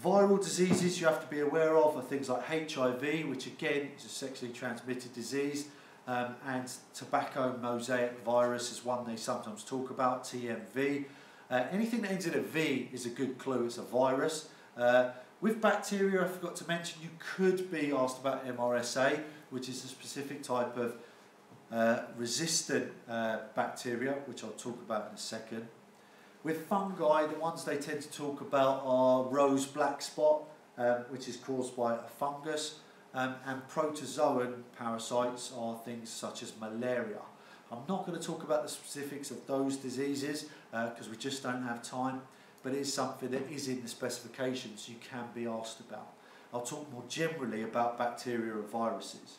Viral diseases you have to be aware of are things like HIV, which again is a sexually transmitted disease, and tobacco mosaic virus is one they sometimes talk about, TMV. Anything that ends in a V is a good clue, it's a virus. With bacteria, I forgot to mention, you could be asked about MRSA, which is a specific type of resistant bacteria, which I'll talk about in a second. With fungi, the ones they tend to talk about are rose black spot, which is caused by a fungus, and protozoan parasites are things such as malaria. I'm not going to talk about the specifics of those diseases because we just don't have time, but it is something that is in the specifications you can be asked about. I'll talk more generally about bacteria and viruses.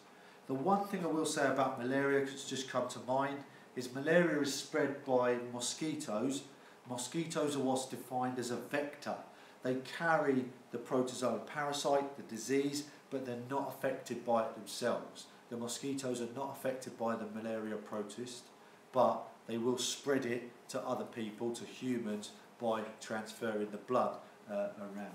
The one thing I will say about malaria, because it's just come to mind, is malaria is spread by mosquitoes. Mosquitoes are what's defined as a vector. They carry the protozoan parasite, the disease, but they're not affected by it themselves. The mosquitoes are not affected by the malaria protist, but they will spread it to other people, to humans, by transferring the blood around.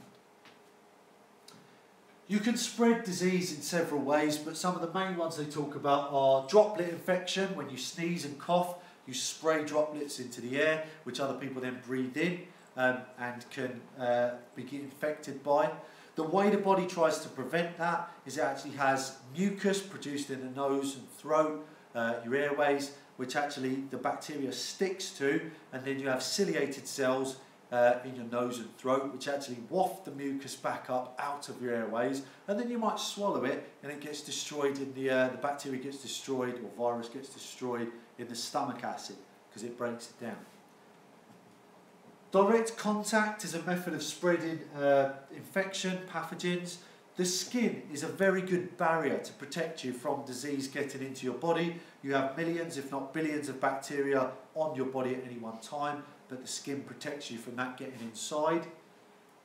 You can spread disease in several ways, but some of the main ones they talk about are droplet infection. When you sneeze and cough, you spray droplets into the air, which other people then breathe in and can be infected by. The way the body tries to prevent that is it actually has mucus produced in the nose and throat, your airways, which actually the bacteria sticks to, and then you have ciliated cells in your nose and throat, which actually waft the mucus back up out of your airways, and then you might swallow it, and it gets destroyed in the bacteria gets destroyed, or virus gets destroyed in the stomach acid because it breaks it down. Direct contact is a method of spreading infection, pathogens. The skin is a very good barrier to protect you from disease getting into your body. You have millions, if not billions, of bacteria on your body at any one time, but the skin protects you from that getting inside.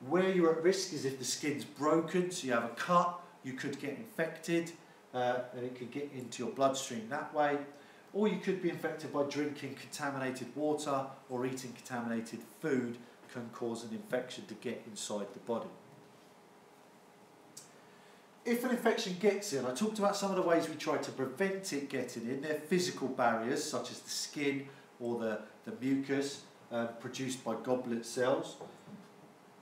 Where you're at risk is if the skin's broken, so you have a cut, you could get infected, and it could get into your bloodstream that way. Or you could be infected by drinking contaminated water or eating contaminated food can cause an infection to get inside the body. If an infection gets in, I talked about some of the ways we try to prevent it getting in. They're physical barriers such as the skin or the mucus produced by goblet cells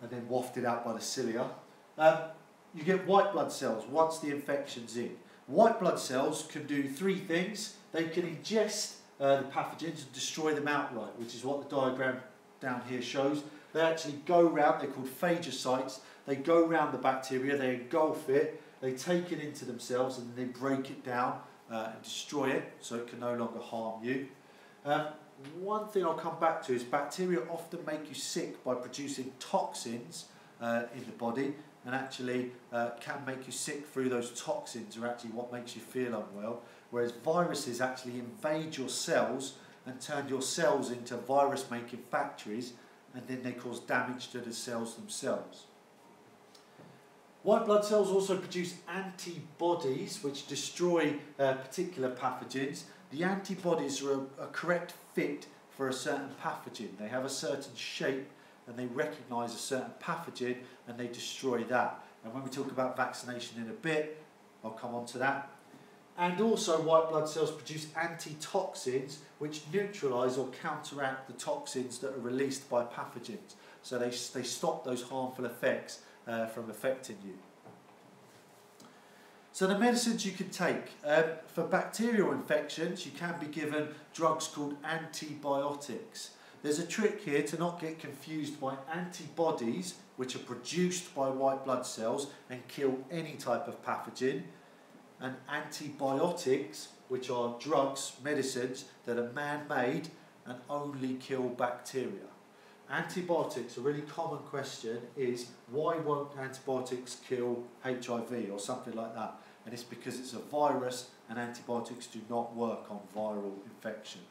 and then wafted out by the cilia. You get white blood cells once the infection's in. White blood cells can do three things. They can ingest the pathogens and destroy them outright, which is what the diagram down here shows. They actually go round, they're called phagocytes, they go round the bacteria, they engulf it, they take it into themselves and they break it down and destroy it so it can no longer harm you. One thing I'll come back to is bacteria often make you sick by producing toxins in the body, and actually can make you sick through those toxins are actually what makes you feel unwell, whereas viruses actually invade your cells and turn your cells into virus-making factories, and then they cause damage to the cells themselves. White blood cells also produce antibodies which destroy particular pathogens. The antibodies are a correct fit for a certain pathogen. They have a certain shape and they recognise a certain pathogen and they destroy that. And when we talk about vaccination in a bit, I'll come on to that. And also white blood cells produce antitoxins which neutralise or counteract the toxins that are released by pathogens. So they stop those harmful effects from affecting you. So the medicines you can take. For bacterial infections, you can be given drugs called antibiotics. There's a trick here to not get confused by antibodies, which are produced by white blood cells and kill any type of pathogen, and antibiotics, which are drugs, medicines that are man-made and only kill bacteria. Antibiotics, a really common question is, why won't antibiotics kill HIV or something like that? And it's because it's a virus and antibiotics do not work on viral infections.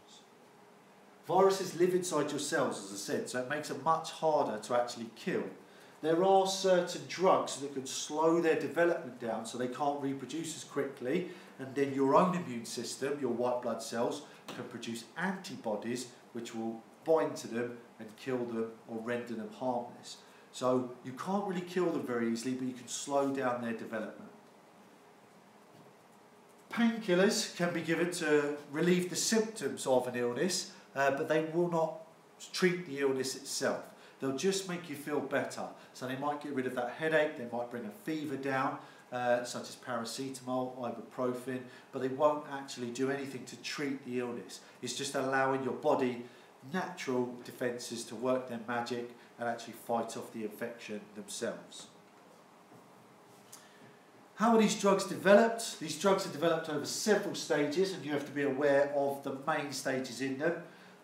Viruses live inside your cells, as I said, so it makes it much harder to actually kill. There are certain drugs that can slow their development down so they can't reproduce as quickly, and then your own immune system, your white blood cells, can produce antibodies which will bind to them and kill them or render them harmless. So you can't really kill them very easily, but you can slow down their development. Painkillers can be given to relieve the symptoms of an illness, but they will not treat the illness itself. They'll just make you feel better. So they might get rid of that headache, they might bring a fever down, such as paracetamol, ibuprofen, but they won't actually do anything to treat the illness. It's just allowing your body natural defences to work their magic and actually fight off the infection themselves. How are these drugs developed? These drugs are developed over several stages, and you have to be aware of the main stages in them.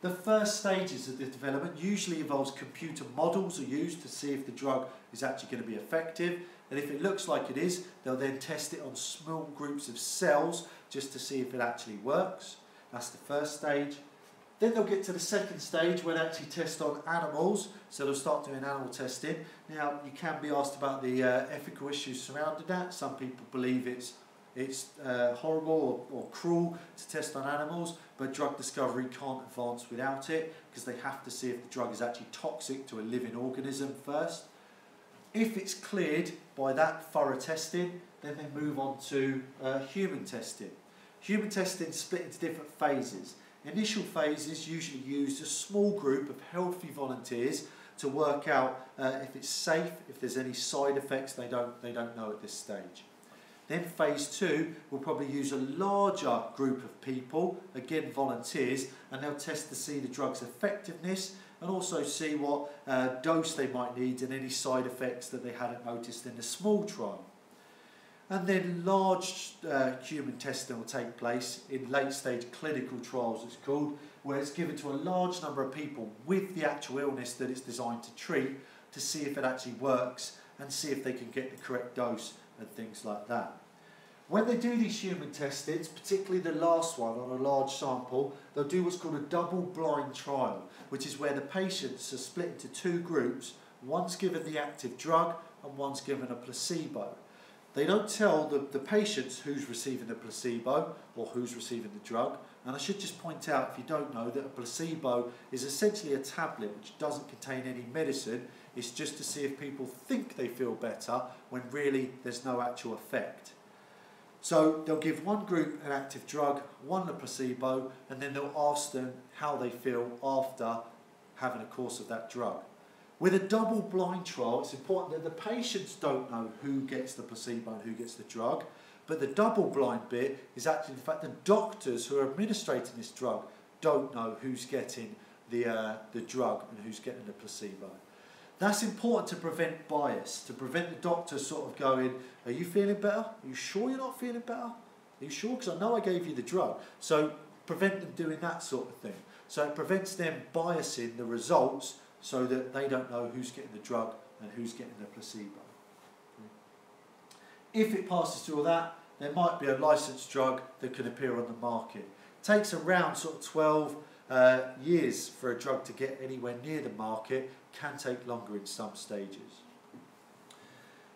The first stages of the development usually involves computer models are used to see if the drug is actually going to be effective, and if it looks like it is, they'll then test it on small groups of cells just to see if it actually works. That's the first stage. Then they'll get to the second stage where they actually test on animals, so they'll start doing animal testing. Now, you can be asked about the ethical issues surrounding that. Some people believe it's horrible or cruel to test on animals, but drug discovery can't advance without it because they have to see if the drug is actually toxic to a living organism first. If it's cleared by that thorough testing, then they move on to human testing. Human testing is split into different phases. Initial phases usually use a small group of healthy volunteers to work out if it's safe, if there's any side effects they don't know at this stage. Then phase 2 will probably use a larger group of people, again volunteers, and they'll test to see the drug's effectiveness and also see what dose they might need and any side effects that they hadn't noticed in the small trial. And then large human testing will take place in late stage clinical trials, it's called, where it's given to a large number of people with the actual illness that it's designed to treat to see if it actually works and see if they can get the correct dose and things like that. When they do these human testings, particularly the last one on a large sample, they'll do what's called a double-blind trial, which is where the patients are split into two groups. One's given the active drug and one's given a placebo. They don't tell the patients who's receiving the placebo or who's receiving the drug. And I should just point out, if you don't know, that a placebo is essentially a tablet which doesn't contain any medicine. It's just to see if people think they feel better when really there's no actual effect. So they'll give one group an active drug, one a placebo, and then they'll ask them how they feel after having a course of that drug. With a double-blind trial, it's important that the patients don't know who gets the placebo and who gets the drug, but the double-blind bit is actually the fact that doctors who are administrating this drug don't know who's getting the drug and who's getting the placebo. That's important to prevent bias, to prevent the doctor sort of going, are you feeling better? Are you sure you're not feeling better? Are you sure? Because I know I gave you the drug. So prevent them doing that sort of thing. So it prevents them biasing the results so that they don't know who's getting the drug and who's getting the placebo. If it passes through all that, there might be a licensed drug that can appear on the market. It takes around sort of 12 years for a drug to get anywhere near the market, can take longer in some stages.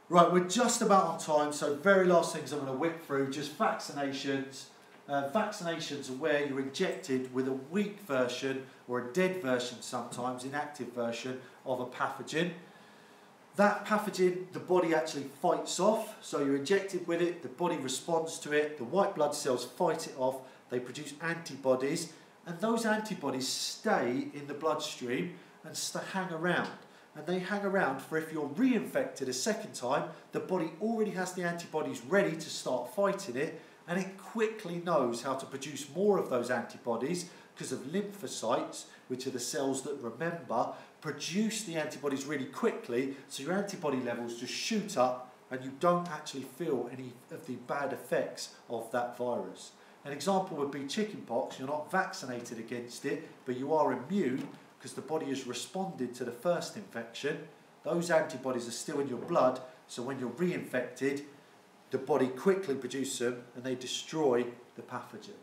Right, we're just about on time, so very last things I'm going to whip through, just vaccinations. Vaccinations are where you're injected with a weak version or a dead version sometimes, inactive version of a pathogen. That pathogen, the body actually fights off, so you're injected with it, the body responds to it, the white blood cells fight it off, they produce antibodies, and those antibodies stay in the bloodstream and hang around. And they hang around for if you're reinfected a second time, the body already has the antibodies ready to start fighting it, and it quickly knows how to produce more of those antibodies because of lymphocytes, which are the cells that remember, produce the antibodies really quickly, so your antibody levels just shoot up and you don't actually feel any of the bad effects of that virus. An example would be chickenpox. You're not vaccinated against it, but you are immune because the body has responded to the first infection. Those antibodies are still in your blood, so when you're reinfected, the body quickly produces them and they destroy the pathogen.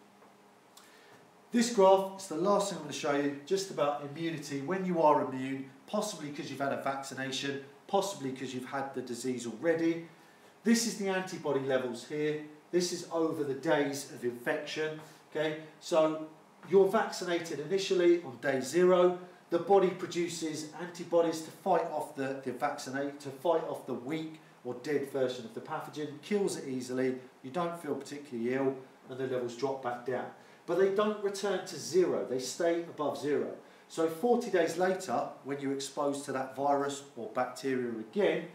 This graph is the last thing I'm going to show you, just about immunity. When you are immune, possibly because you've had a vaccination, possibly because you've had the disease already. This is the antibody levels here. This is over the days of infection. Okay, so you're vaccinated initially on day 0. The body produces antibodies to fight off to fight off the weak or dead version of the pathogen, kills it easily. You don't feel particularly ill, and the levels drop back down. But they don't return to 0, they stay above 0. So 40 days later, when you're exposed to that virus or bacteria again,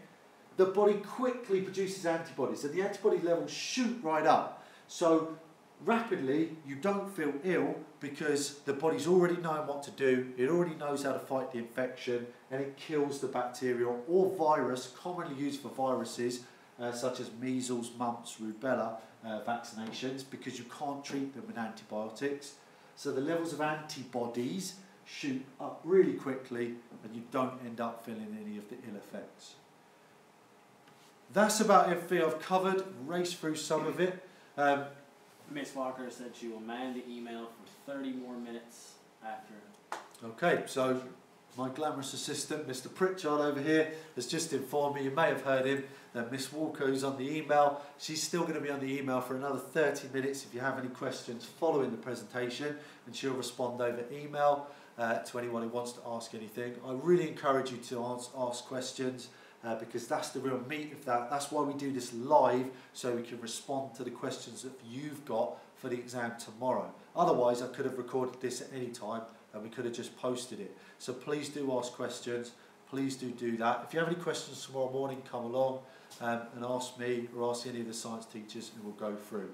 the body quickly produces antibodies, and the antibody levels shoot right up. So rapidly, you don't feel ill because the body's already knowing what to do, it already knows how to fight the infection, and it kills the bacteria or virus, commonly used for viruses such as measles, mumps, rubella vaccinations, because you can't treat them with antibiotics. So the levels of antibodies shoot up really quickly and you don't end up feeling any of the ill effects. That's about everything I've covered. Race through some of it. Miss Walker said she will man the email for 30 more minutes after. Okay, so my glamorous assistant, Mr. Pritchard over here, has just informed me, you may have heard him, that Miss Walker is on the email. She's still going to be on the email for another 30 minutes if you have any questions following the presentation, and she'll respond over email to anyone who wants to ask anything. I really encourage you to ask questions because that's the real meat of that. That's why we do this live, so we can respond to the questions that you've got for the exam tomorrow. Otherwise, I could have recorded this at any time and we could have just posted it. So please do ask questions. Please do that. If you have any questions tomorrow morning, come along and ask me or ask any of the science teachers and we'll go through.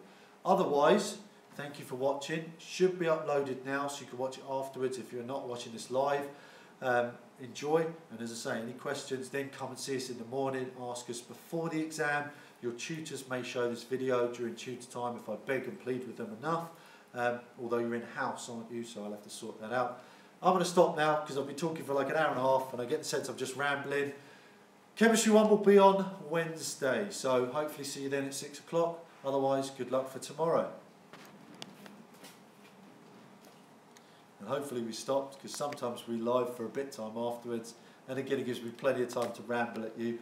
Otherwise, thank you for watching. It should be uploaded now so you can watch it afterwards if you're not watching this live. Enjoy, and as I say, any questions, then come and see us in the morning. Ask us before the exam. Your tutors may show this video during tutor time if I beg and plead with them enough. Although you're in-house, aren't you? So I'll have to sort that out. I'm going to stop now because I've been talking for like an hour and a half and I get the sense I'm just rambling. Chemistry 1 will be on Wednesday, so hopefully see you then at 6 o'clock. Otherwise, good luck for tomorrow. And hopefully we stopped, because sometimes we live for a bit time afterwards, and again it gives me plenty of time to ramble at you.